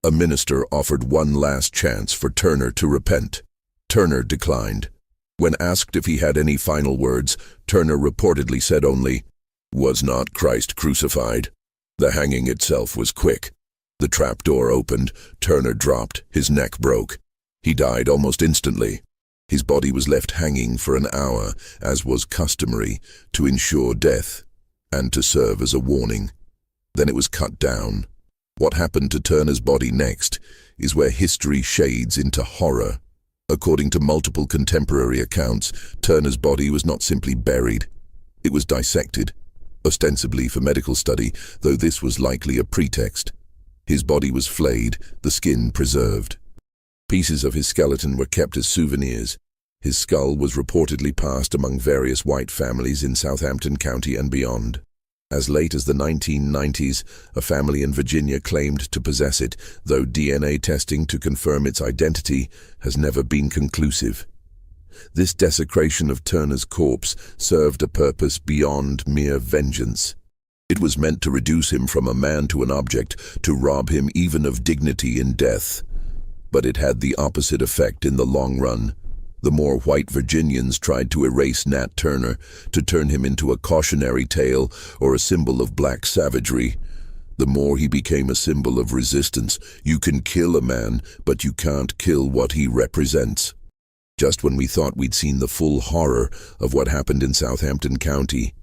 A: A minister offered one last chance for Turner to repent. Turner declined. When asked if he had any final words, Turner reportedly said only, "Was not Christ crucified?" The hanging itself was quick. The trapdoor opened, Turner dropped, his neck broke. He died almost instantly. His body was left hanging for an hour, as was customary, to ensure death, and to serve as a warning. Then it was cut down. What happened to Turner's body next is where history shades into horror. According to multiple contemporary accounts, Turner's body was not simply buried. It was dissected, ostensibly for medical study, though this was likely a pretext. His body was flayed, the skin preserved. Pieces of his skeleton were kept as souvenirs. His skull was reportedly passed among various white families in Southampton County and beyond. As late as the 1990s, a family in Virginia claimed to possess it, though DNA testing to confirm its identity has never been conclusive. This desecration of Turner's corpse served a purpose beyond mere vengeance. It was meant to reduce him from a man to an object, to rob him even of dignity in death. But it had the opposite effect in the long run. The more white Virginians tried to erase Nat Turner, to turn him into a cautionary tale or a symbol of black savagery, the more he became a symbol of resistance. You can kill a man, but you can't kill what he represents. Just when we thought we'd seen the full horror of what happened in Southampton County,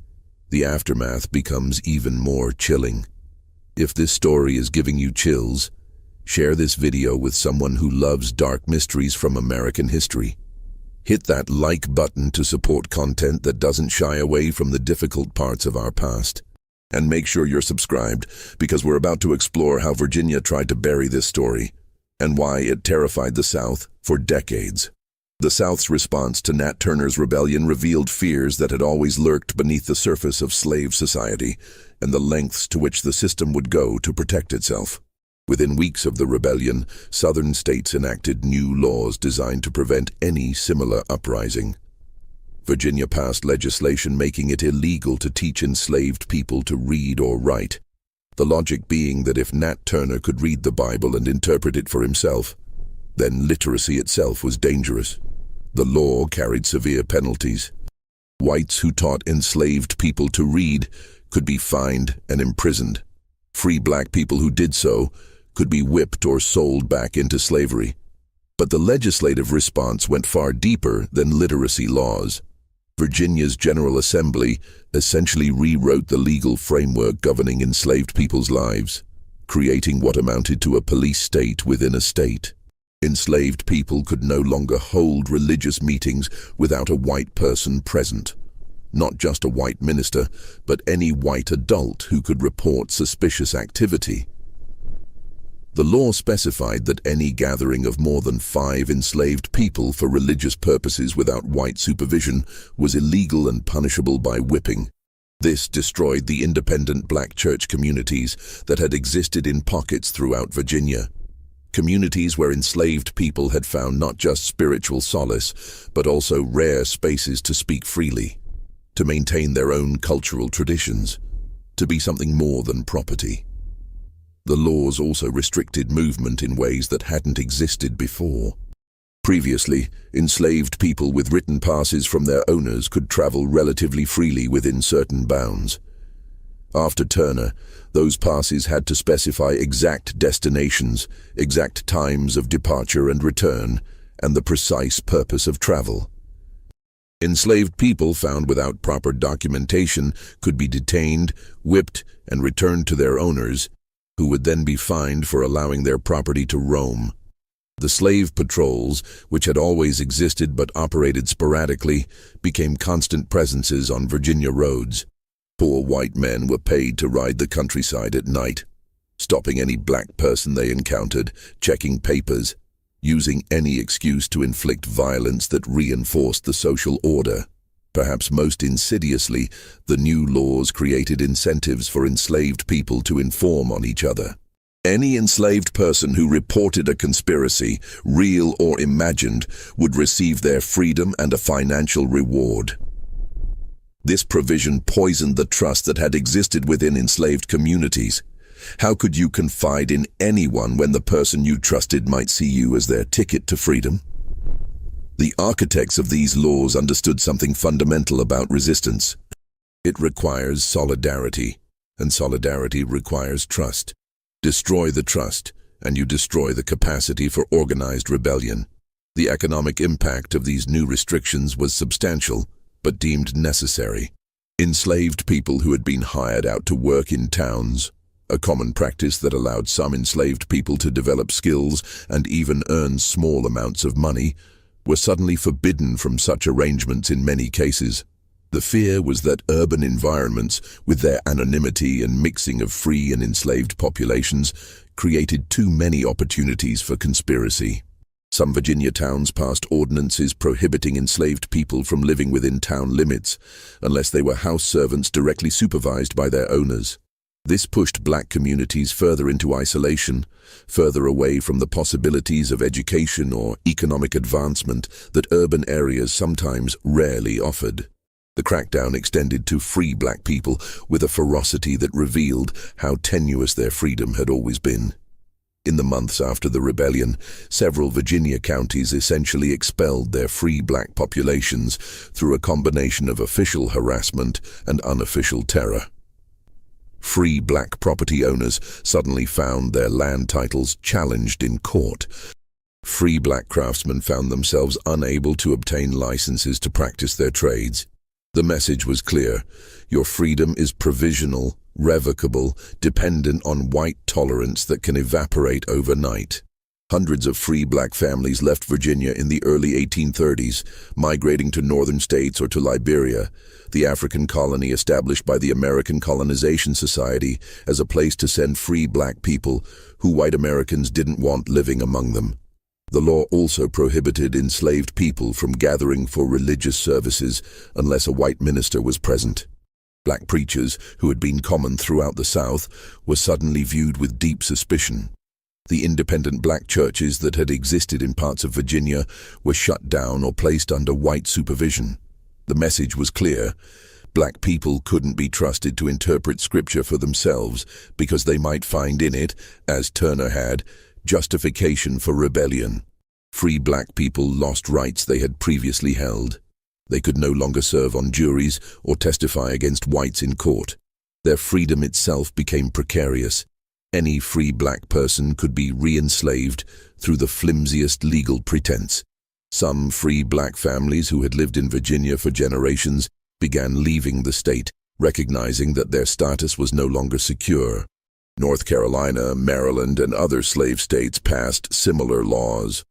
A: the aftermath becomes even more chilling. If this story is giving you chills, share this video with someone who loves dark mysteries from American history. Hit that like button to support content that doesn't shy away from the difficult parts of our past. And make sure you're subscribed, because we're about to explore how Virginia tried to bury this story, and why it terrified the South for decades. The South's response to Nat Turner's rebellion revealed fears that had always lurked beneath the surface of slave society, and the lengths to which the system would go to protect itself. Within weeks of the rebellion, Southern states enacted new laws designed to prevent any similar uprising. Virginia passed legislation making it illegal to teach enslaved people to read or write. The logic being that if Nat Turner could read the Bible and interpret it for himself, then literacy itself was dangerous. The law carried severe penalties. Whites who taught enslaved people to read could be fined and imprisoned. Free black people who did so could be whipped or sold back into slavery. But the legislative response went far deeper than literacy laws. Virginia's General Assembly essentially rewrote the legal framework governing enslaved people's lives, creating what amounted to a police state within a state. Enslaved people could no longer hold religious meetings without a white person present. Not just a white minister, but any white adult who could report suspicious activity. The law specified that any gathering of more than 5 enslaved people for religious purposes without white supervision was illegal and punishable by whipping. This destroyed the independent black church communities that had existed in pockets throughout Virginia. Communities where enslaved people had found not just spiritual solace, but also rare spaces to speak freely, to maintain their own cultural traditions, to be something more than property. The laws also restricted movement in ways that hadn't existed before. Previously, enslaved people with written passes from their owners could travel relatively freely within certain bounds. After Turner, those passes had to specify exact destinations, exact times of departure and return, and the precise purpose of travel. Enslaved people found without proper documentation could be detained, whipped, and returned to their owners, who would then be fined for allowing their property to roam. The slave patrols, which had always existed but operated sporadically, became constant presences on Virginia roads. Poor white men were paid to ride the countryside at night, stopping any black person they encountered, checking papers, using any excuse to inflict violence that reinforced the social order. Perhaps most insidiously, the new laws created incentives for enslaved people to inform on each other. Any enslaved person who reported a conspiracy, real or imagined, would receive their freedom and a financial reward. This provision poisoned the trust that had existed within enslaved communities. How could you confide in anyone when the person you trusted might see you as their ticket to freedom? The architects of these laws understood something fundamental about resistance. It requires solidarity, and solidarity requires trust. Destroy the trust, and you destroy the capacity for organized rebellion. The economic impact of these new restrictions was substantial, but deemed necessary. Enslaved people who had been hired out to work in towns, a common practice that allowed some enslaved people to develop skills and even earn small amounts of money, were suddenly forbidden from such arrangements in many cases. The fear was that urban environments, with their anonymity and mixing of free and enslaved populations, created too many opportunities for conspiracy. Some Virginia towns passed ordinances prohibiting enslaved people from living within town limits, unless they were house servants directly supervised by their owners. This pushed black communities further into isolation, further away from the possibilities of education or economic advancement that urban areas sometimes rarely offered. The crackdown extended to free black people with a ferocity that revealed how tenuous their freedom had always been. In the months after the rebellion, several Virginia counties essentially expelled their free black populations through a combination of official harassment and unofficial terror. Free black property owners suddenly found their land titles challenged in court. Free black craftsmen found themselves unable to obtain licenses to practice their trades. The message was clear: your freedom is provisional, revocable, dependent on white tolerance that can evaporate overnight. Hundreds of free black families left Virginia in the early 1830s, migrating to northern states or to Liberia, the African colony established by the American Colonization Society as a place to send free black people who white Americans didn't want living among them. The law also prohibited enslaved people from gathering for religious services unless a white minister was present. Black preachers, who had been common throughout the South, were suddenly viewed with deep suspicion. The independent black churches that had existed in parts of Virginia were shut down or placed under white supervision. The message was clear: black people couldn't be trusted to interpret scripture for themselves because they might find in it, as Turner had, justification for rebellion. Free black people lost rights they had previously held. They could no longer serve on juries or testify against whites in court. Their freedom itself became precarious. Any free black person could be re-enslaved through the flimsiest legal pretense. Some free black families who had lived in Virginia for generations began leaving the state, recognizing that their status was no longer secure. North Carolina, Maryland, and other slave states passed similar laws.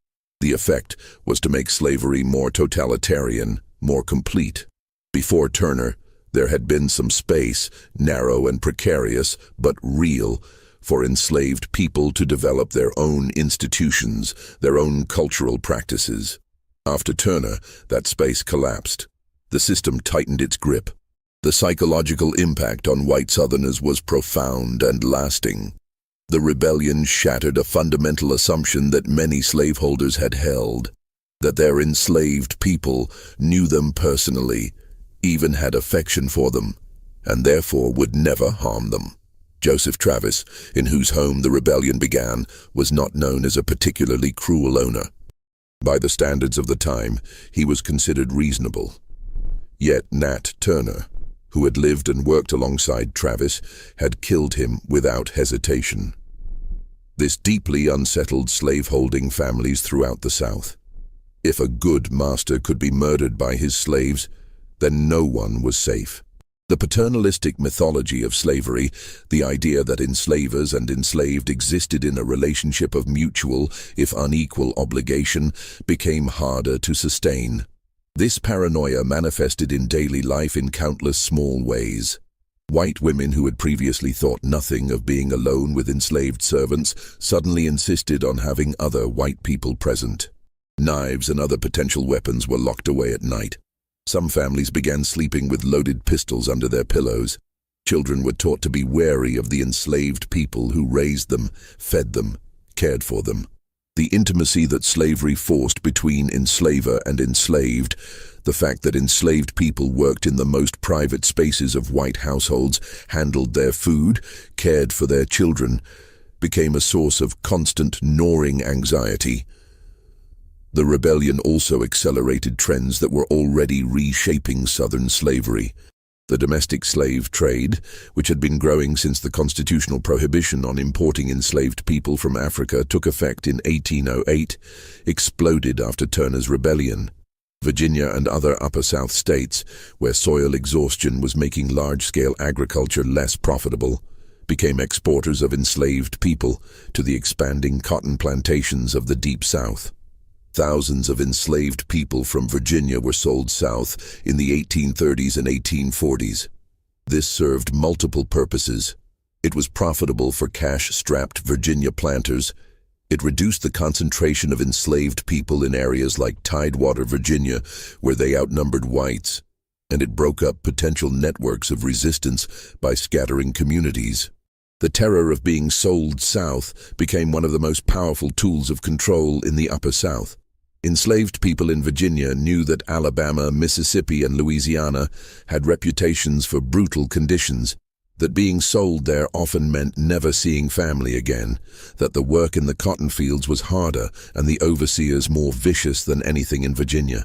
A: The effect was to make slavery more totalitarian, more complete. Before Turner, there had been some space, narrow and precarious, but real, for enslaved people to develop their own institutions, their own cultural practices. After Turner, that space collapsed. The system tightened its grip. The psychological impact on white Southerners was profound and lasting. The rebellion shattered a fundamental assumption that many slaveholders had held, that their enslaved people knew them personally, even had affection for them, and therefore would never harm them. Joseph Travis, in whose home the rebellion began, was not known as a particularly cruel owner. By the standards of the time, he was considered reasonable. Yet Nat Turner, who had lived and worked alongside Travis, had killed him without hesitation. This deeply unsettled slaveholding families throughout the South. If a good master could be murdered by his slaves, then no one was safe. The paternalistic mythology of slavery, the idea that enslavers and enslaved existed in a relationship of mutual, if unequal, obligation, became harder to sustain. This paranoia manifested in daily life in countless small ways. White women who had previously thought nothing of being alone with enslaved servants suddenly insisted on having other white people present. Knives and other potential weapons were locked away at night. Some families began sleeping with loaded pistols under their pillows. Children were taught to be wary of the enslaved people who raised them, fed them, cared for them. The intimacy that slavery forced between enslaver and enslaved, the fact that enslaved people worked in the most private spaces of white households, handled their food, cared for their children, became a source of constant gnawing anxiety. The rebellion also accelerated trends that were already reshaping Southern slavery. The domestic slave trade, which had been growing since the constitutional prohibition on importing enslaved people from Africa took effect in 1808, exploded after Turner's rebellion. Virginia and other Upper South states, where soil exhaustion was making large-scale agriculture less profitable, became exporters of enslaved people to the expanding cotton plantations of the Deep South. Thousands of enslaved people from Virginia were sold south in the 1830s and 1840s. This served multiple purposes. It was profitable for cash-strapped Virginia planters. It reduced the concentration of enslaved people in areas like Tidewater, Virginia, where they outnumbered whites. And it broke up potential networks of resistance by scattering communities. The terror of being sold south became one of the most powerful tools of control in the Upper South. Enslaved people in Virginia knew that Alabama, Mississippi, and Louisiana had reputations for brutal conditions, that being sold there often meant never seeing family again, that the work in the cotton fields was harder and the overseers more vicious than anything in Virginia.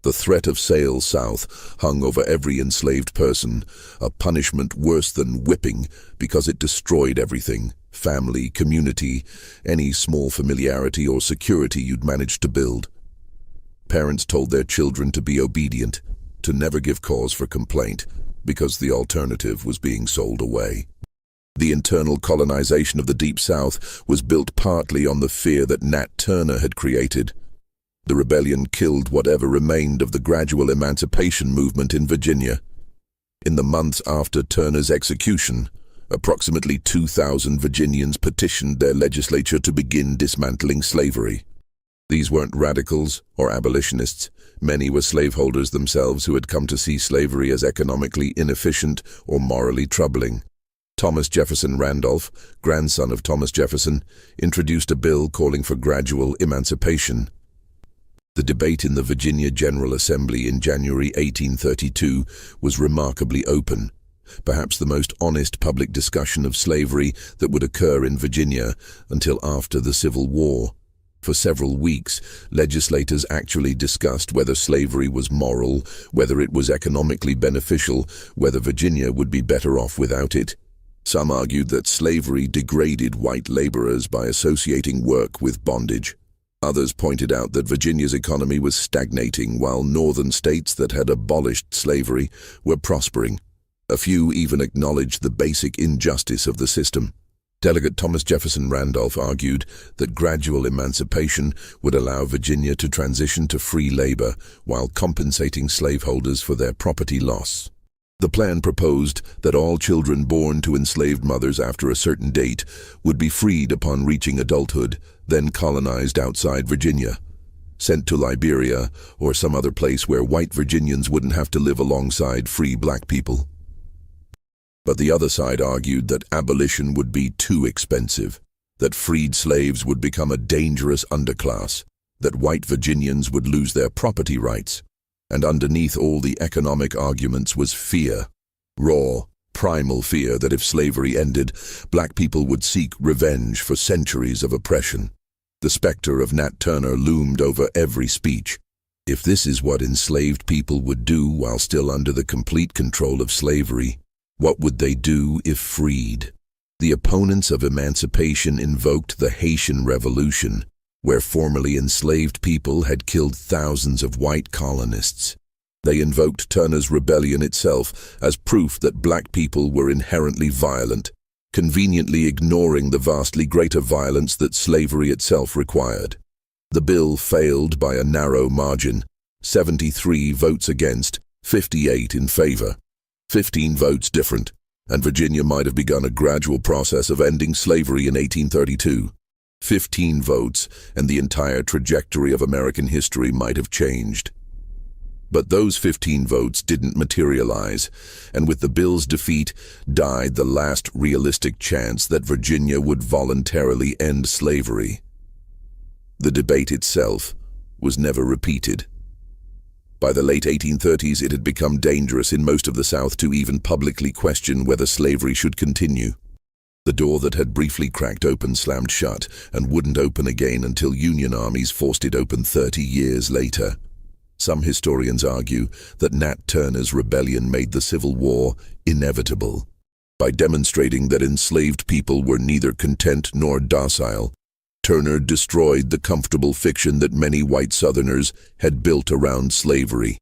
A: The threat of sale south hung over every enslaved person, a punishment worse than whipping because it destroyed everything: family, community, any small familiarity or security you'd managed to build. Parents told their children to be obedient, to never give cause for complaint, because the alternative was being sold away. The internal colonization of the Deep South was built partly on the fear that Nat Turner had created. The rebellion killed whatever remained of the gradual emancipation movement in Virginia. In the months after Turner's execution, approximately 2,000 Virginians petitioned their legislature to begin dismantling slavery. These weren't radicals or abolitionists. Many were slaveholders themselves who had come to see slavery as economically inefficient or morally troubling. Thomas Jefferson Randolph, grandson of Thomas Jefferson, introduced a bill calling for gradual emancipation. The debate in the Virginia General Assembly in January 1832 was remarkably open, perhaps the most honest public discussion of slavery that would occur in Virginia until after the Civil War. For several weeks, legislators actually discussed whether slavery was moral, whether it was economically beneficial, whether Virginia would be better off without it. Some argued that slavery degraded white laborers by associating work with bondage. Others pointed out that Virginia's economy was stagnating while northern states that had abolished slavery were prospering. A few even acknowledged the basic injustice of the system. Delegate Thomas Jefferson Randolph argued that gradual emancipation would allow Virginia to transition to free labor while compensating slaveholders for their property loss. The plan proposed that all children born to enslaved mothers after a certain date would be freed upon reaching adulthood, then colonized outside Virginia, sent to Liberia or some other place where white Virginians wouldn't have to live alongside free black people. But the other side argued that abolition would be too expensive, that freed slaves would become a dangerous underclass, that white Virginians would lose their property rights. And underneath all the economic arguments was fear, raw, primal fear that if slavery ended, black people would seek revenge for centuries of oppression. The specter of Nat Turner loomed over every speech. If this is what enslaved people would do while still under the complete control of slavery, what would they do if freed? The opponents of emancipation invoked the Haitian Revolution, where formerly enslaved people had killed thousands of white colonists. They invoked Turner's rebellion itself as proof that black people were inherently violent, conveniently ignoring the vastly greater violence that slavery itself required. The bill failed by a narrow margin, 73 votes against, 58 in favor. 15 votes different, and Virginia might have begun a gradual process of ending slavery in 1832. 15 votes, and the entire trajectory of American history might have changed. But those 15 votes didn't materialize, and with the bill's defeat died the last realistic chance that Virginia would voluntarily end slavery. The debate itself was never repeated. By the late 1830s, it had become dangerous in most of the South to even publicly question whether slavery should continue. The door that had briefly cracked open slammed shut and wouldn't open again until Union armies forced it open 30 years later. Some historians argue that Nat Turner's rebellion made the Civil War inevitable. By demonstrating that enslaved people were neither content nor docile, Turner destroyed the comfortable fiction that many white Southerners had built around slavery.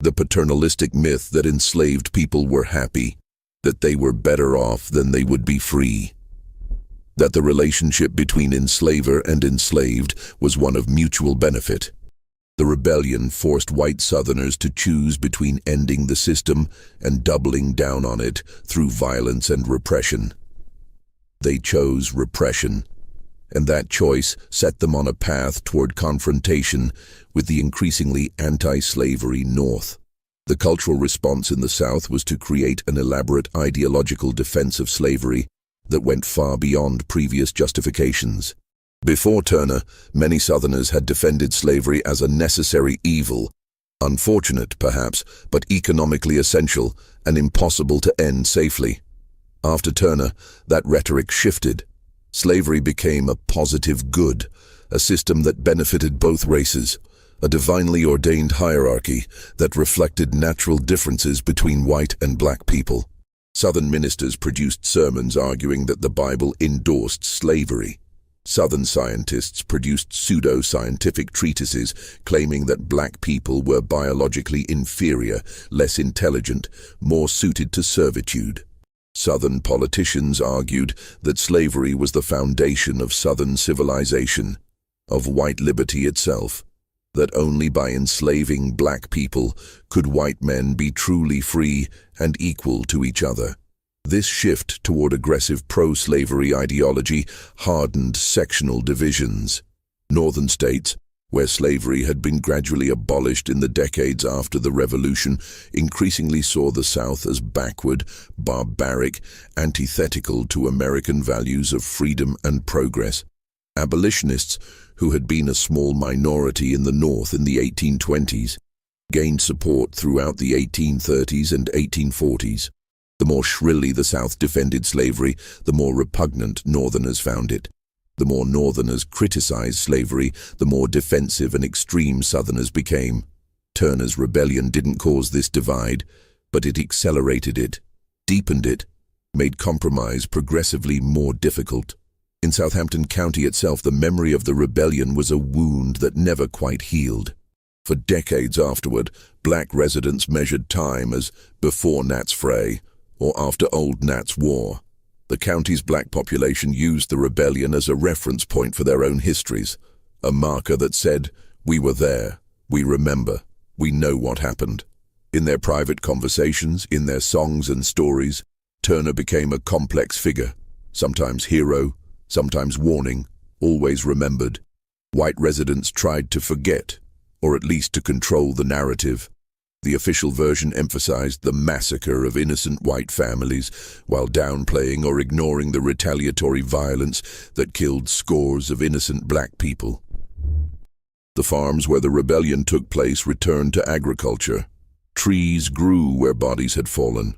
A: The paternalistic myth that enslaved people were happy, that they were better off than they would be free. That the relationship between enslaver and enslaved was one of mutual benefit. The rebellion forced white Southerners to choose between ending the system and doubling down on it through violence and repression. They chose repression, and that choice set them on a path toward confrontation with the increasingly anti-slavery North. The cultural response in the South was to create an elaborate ideological defense of slavery that went far beyond previous justifications. Before Turner, many Southerners had defended slavery as a necessary evil, unfortunate perhaps, but economically essential and impossible to end safely. After Turner, that rhetoric shifted. Slavery became a positive good, a system that benefited both races, a divinely ordained hierarchy that reflected natural differences between white and black people. Southern ministers produced sermons arguing that the Bible endorsed slavery. Southern scientists produced pseudo-scientific treatises claiming that black people were biologically inferior, less intelligent, more suited to servitude. Southern politicians argued that slavery was the foundation of Southern civilization, of white liberty itself, that only by enslaving black people could white men be truly free and equal to each other. This shift toward aggressive pro-slavery ideology hardened sectional divisions. Northern states, where slavery had been gradually abolished in the decades after the Revolution, increasingly saw the South as backward, barbaric, antithetical to American values of freedom and progress. Abolitionists, who had been a small minority in the North in the 1820s, gained support throughout the 1830s and 1840s. The more shrilly the South defended slavery, the more repugnant Northerners found it. The more Northerners criticized slavery, the more defensive and extreme Southerners became. Turner's rebellion didn't cause this divide, but it accelerated it, deepened it, made compromise progressively more difficult. In Southampton County itself, the memory of the rebellion was a wound that never quite healed. For decades afterward, black residents measured time as before Nat's Fray or after Old Nat's War. The county's black population used the rebellion as a reference point for their own histories, a marker that said, "We were there, we remember, we know what happened." In their private conversations, in their songs and stories, Turner became a complex figure, sometimes hero, sometimes warning, always remembered. White residents tried to forget, or at least to control the narrative. The official version emphasized the massacre of innocent white families, while downplaying or ignoring the retaliatory violence that killed scores of innocent black people. The farms where the rebellion took place returned to agriculture. Trees grew where bodies had fallen.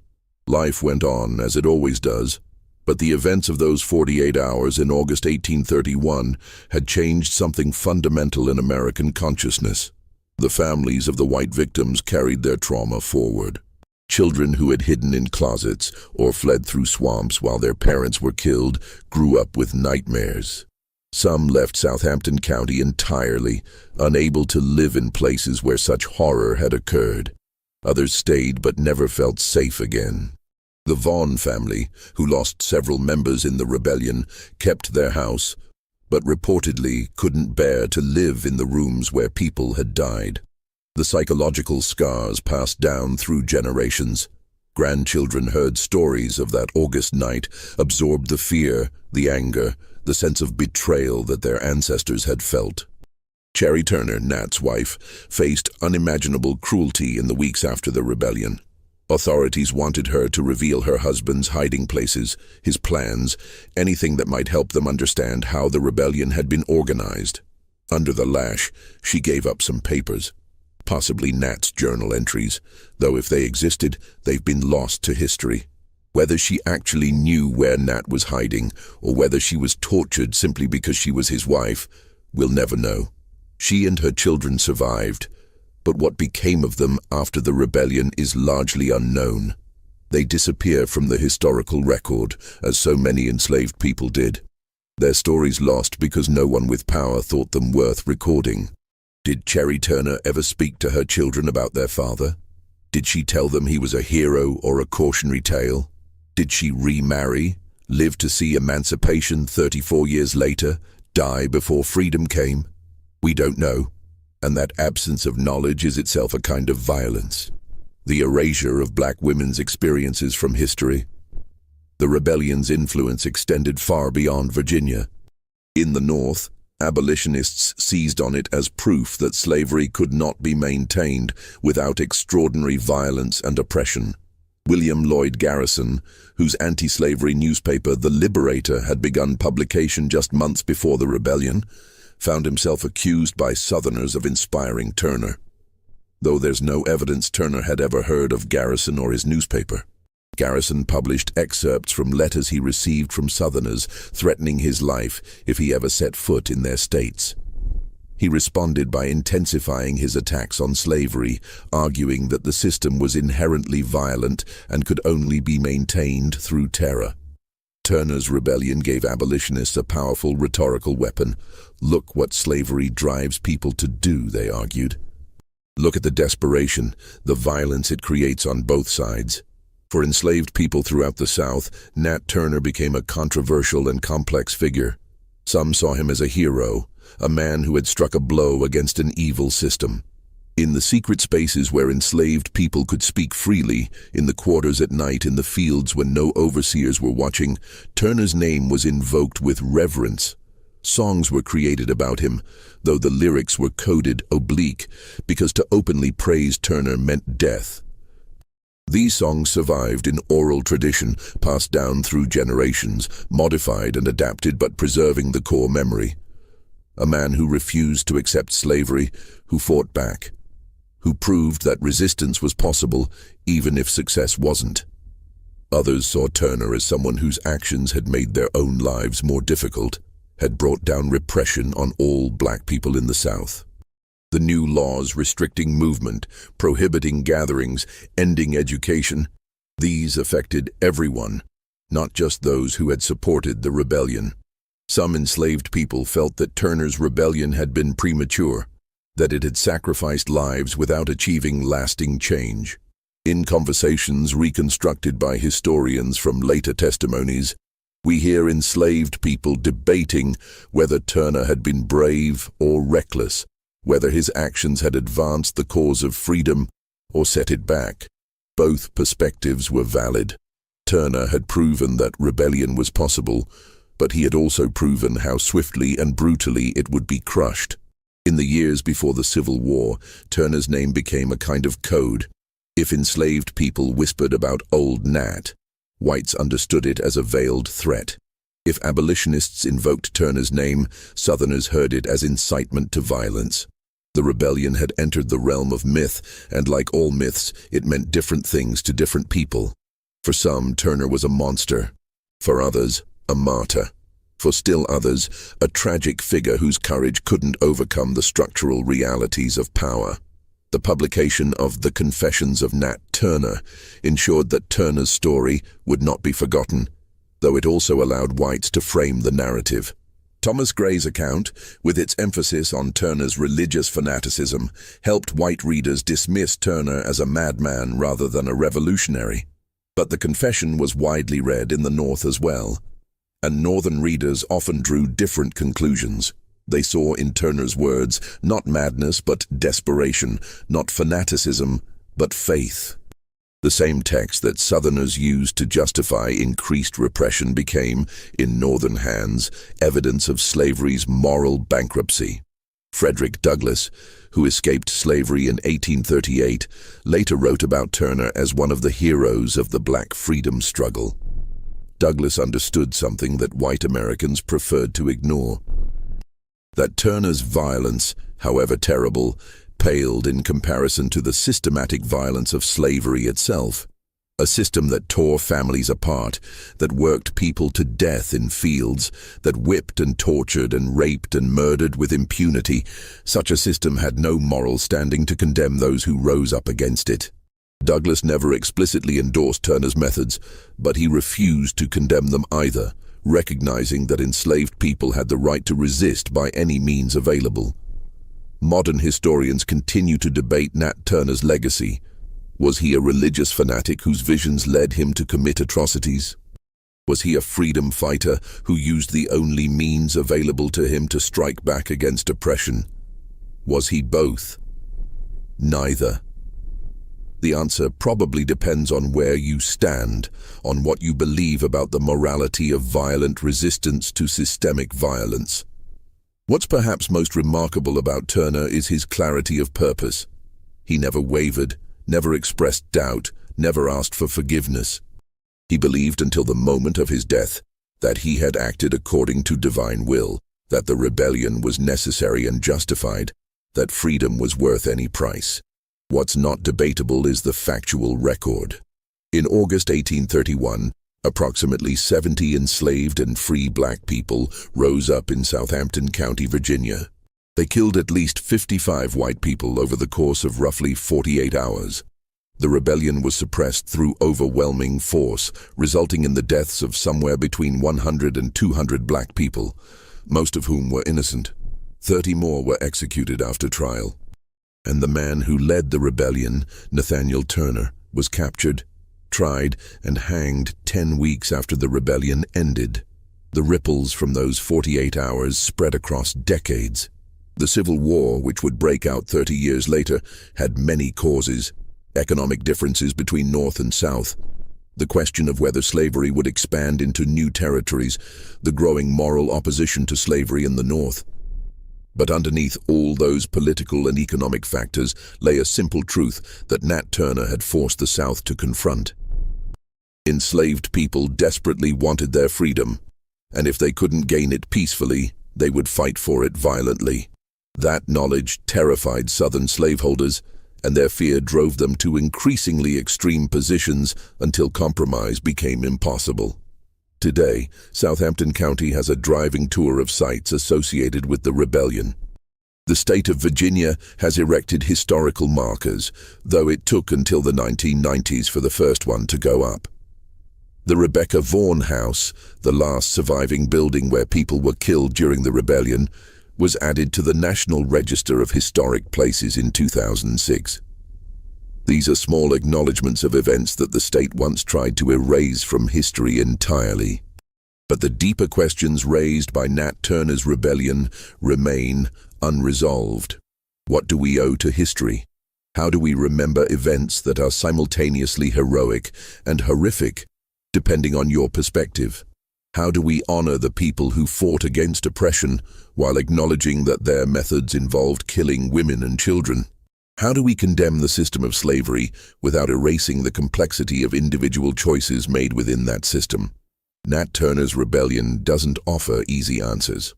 A: Life went on, as it always does, but the events of those 48 hours in August 1831 had changed something fundamental in American consciousness. The families of the white victims carried their trauma forward. Children who had hidden in closets or fled through swamps while their parents were killed grew up with nightmares. Some left Southampton County entirely, unable to live in places where such horror had occurred. Others stayed but never felt safe again. The Vaughn family, who lost several members in the rebellion, kept their house, but reportedly couldn't bear to live in the rooms where people had died. The psychological scars passed down through generations. Grandchildren heard stories of that August night, absorbed the fear, the anger, the sense of betrayal that their ancestors had felt. Cherry Turner, Nat's wife, faced unimaginable cruelty in the weeks after the rebellion. Authorities wanted her to reveal her husband's hiding places, his plans, anything that might help them understand how the rebellion had been organized. Under the lash, she gave up some papers, possibly Nat's journal entries, though if they existed, they've been lost to history. Whether she actually knew where Nat was hiding, or whether she was tortured simply because she was his wife, we'll never know. She and her children survived, but what became of them after the rebellion is largely unknown. They disappear from the historical record, as so many enslaved people did. Their stories lost because no one with power thought them worth recording. Did Cherry Turner ever speak to her children about their father? Did she tell them he was a hero or a cautionary tale? Did she remarry, live to see emancipation 34 years later, die before freedom came? We don't know, and that absence of knowledge is itself a kind of violence. The erasure of black women's experiences from history. The rebellion's influence extended far beyond Virginia. In the North, abolitionists seized on it as proof that slavery could not be maintained without extraordinary violence and oppression. William Lloyd Garrison, whose anti-slavery newspaper The Liberator had begun publication just months before the rebellion, found himself accused by Southerners of inspiring Turner. Though there's no evidence Turner had ever heard of Garrison or his newspaper. Garrison published excerpts from letters he received from Southerners threatening his life if he ever set foot in their states. He responded by intensifying his attacks on slavery, arguing that the system was inherently violent and could only be maintained through terror. Turner's rebellion gave abolitionists a powerful rhetorical weapon. Look what slavery drives people to do, they argued. Look at the desperation, the violence it creates on both sides. For enslaved people throughout the South, Nat Turner became a controversial and complex figure. Some saw him as a hero, a man who had struck a blow against an evil system. In the secret spaces where enslaved people could speak freely, in the quarters at night, in the fields when no overseers were watching, Turner's name was invoked with reverence. Songs were created about him, though the lyrics were coded oblique, because to openly praise Turner meant death. These songs survived in oral tradition, passed down through generations, modified and adapted but preserving the core memory. A man who refused to accept slavery, who fought back, who proved that resistance was possible even if success wasn't. Others saw Turner as someone whose actions had made their own lives more difficult, had brought down repression on all black people in the South. The new laws restricting movement, prohibiting gatherings, ending education, these affected everyone, not just those who had supported the rebellion. Some enslaved people felt that Turner's rebellion had been premature, that it had sacrificed lives without achieving lasting change. In conversations reconstructed by historians from later testimonies, We hear enslaved people debating whether Turner had been brave or reckless, whether his actions had advanced the cause of freedom or set it back. Both perspectives were valid. Turner had proven that rebellion was possible, but he had also proven how swiftly and brutally it would be crushed. In the years before the Civil War, Turner's name became a kind of code. If enslaved people whispered about Old Nat, whites understood it as a veiled threat. If abolitionists invoked Turner's name, Southerners heard it as incitement to violence. The rebellion had entered the realm of myth, and like all myths, it meant different things to different people. For some, Turner was a monster. For others, a martyr. For still others, a tragic figure whose courage couldn't overcome the structural realities of power. The publication of The Confessions of Nat Turner ensured that Turner's story would not be forgotten, though it also allowed whites to frame the narrative. Thomas Gray's account, with its emphasis on Turner's religious fanaticism, helped white readers dismiss Turner as a madman rather than a revolutionary. But the confession was widely read in the North as well, and Northern readers often drew different conclusions. They saw in Turner's words not madness but desperation, not fanaticism but faith. The same text that Southerners used to justify increased repression became, in Northern hands, evidence of slavery's moral bankruptcy. Frederick Douglass, who escaped slavery in 1838, later wrote about Turner as one of the heroes of the black freedom struggle. Douglass understood something that white Americans preferred to ignore: that Turner's violence, however terrible, paled in comparison to the systematic violence of slavery itself. A system that tore families apart, that worked people to death in fields, that whipped and tortured and raped and murdered with impunity. Such a system had no moral standing to condemn those who rose up against it. Douglass never explicitly endorsed Turner's methods, but he refused to condemn them either, recognizing that enslaved people had the right to resist by any means available. Modern historians continue to debate Nat Turner's legacy. Was he a religious fanatic whose visions led him to commit atrocities? Was he a freedom fighter who used the only means available to him to strike back against oppression? Was he both? Neither. The answer probably depends on where you stand, on what you believe about the morality of violent resistance to systemic violence. What's perhaps most remarkable about Turner is his clarity of purpose. He never wavered, never expressed doubt, never asked for forgiveness. He believed until the moment of his death that he had acted according to divine will, that the rebellion was necessary and justified, that freedom was worth any price. What's not debatable is the factual record. In August 1831, approximately 70 enslaved and free black people rose up in Southampton County, Virginia. They killed at least 55 white people over the course of roughly 48 hours. The rebellion was suppressed through overwhelming force, resulting in the deaths of somewhere between 100 and 200 black people, most of whom were innocent. 30 more were executed after trial. And the man who led the rebellion, Nathaniel Turner, was captured, tried, and hanged 10 weeks after the rebellion ended. The ripples from those 48 hours spread across decades. The Civil War, which would break out 30 years later, had many causes: economic differences between North and South, the question of whether slavery would expand into new territories, the growing moral opposition to slavery in the North. But underneath all those political and economic factors lay a simple truth that Nat Turner had forced the South to confront. Enslaved people desperately wanted their freedom, and if they couldn't gain it peacefully, they would fight for it violently. That knowledge terrified Southern slaveholders, and their fear drove them to increasingly extreme positions until compromise became impossible. Today, Southampton County has a driving tour of sites associated with the rebellion. The state of Virginia has erected historical markers, though it took until the 1990s for the first one to go up. The Rebecca Vaughan House, the last surviving building where people were killed during the rebellion, was added to the National Register of Historic Places in 2006. These are small acknowledgements of events that the state once tried to erase from history entirely. But the deeper questions raised by Nat Turner's rebellion remain unresolved. What do we owe to history? How do we remember events that are simultaneously heroic and horrific, depending on your perspective? How do we honor the people who fought against oppression while acknowledging that their methods involved killing women and children? How do we condemn the system of slavery without erasing the complexity of individual choices made within that system? Nat Turner's rebellion doesn't offer easy answers.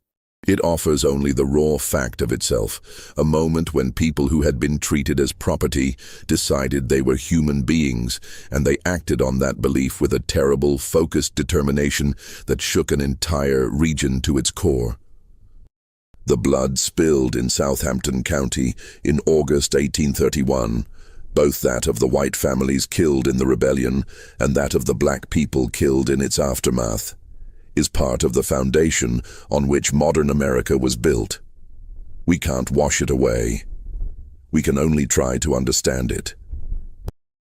A: It offers only the raw fact of itself, a moment when people who had been treated as property decided they were human beings, and they acted on that belief with a terrible, focused determination that shook an entire region to its core. The blood spilled in Southampton County in August 1831, both that of the white families killed in the rebellion and that of the black people killed in its aftermath, is part of the foundation on which modern America was built. We can't wash it away. We can only try to understand it.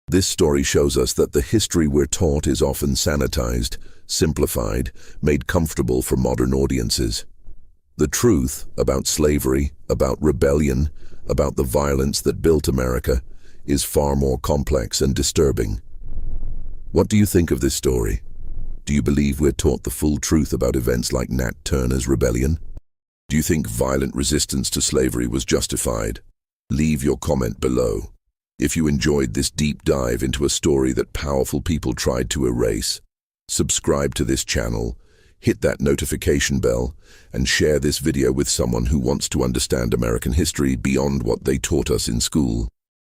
A: This story shows us that the history we're taught is often sanitized, simplified, made comfortable for modern audiences. The truth about slavery, about rebellion, about the violence that built America is far more complex and disturbing. What do you think of this story? Do you believe we're taught the full truth about events like Nat Turner's rebellion? Do you think violent resistance to slavery was justified? Leave your comment below. If you enjoyed this deep dive into a story that powerful people tried to erase, subscribe to this channel, hit that notification bell, and share this video with someone who wants to understand American history beyond what they taught us in school.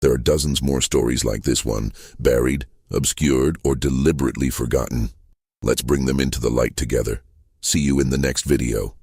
A: There are dozens more stories like this one, buried, obscured, or deliberately forgotten. Let's bring them into the light together. See you in the next video.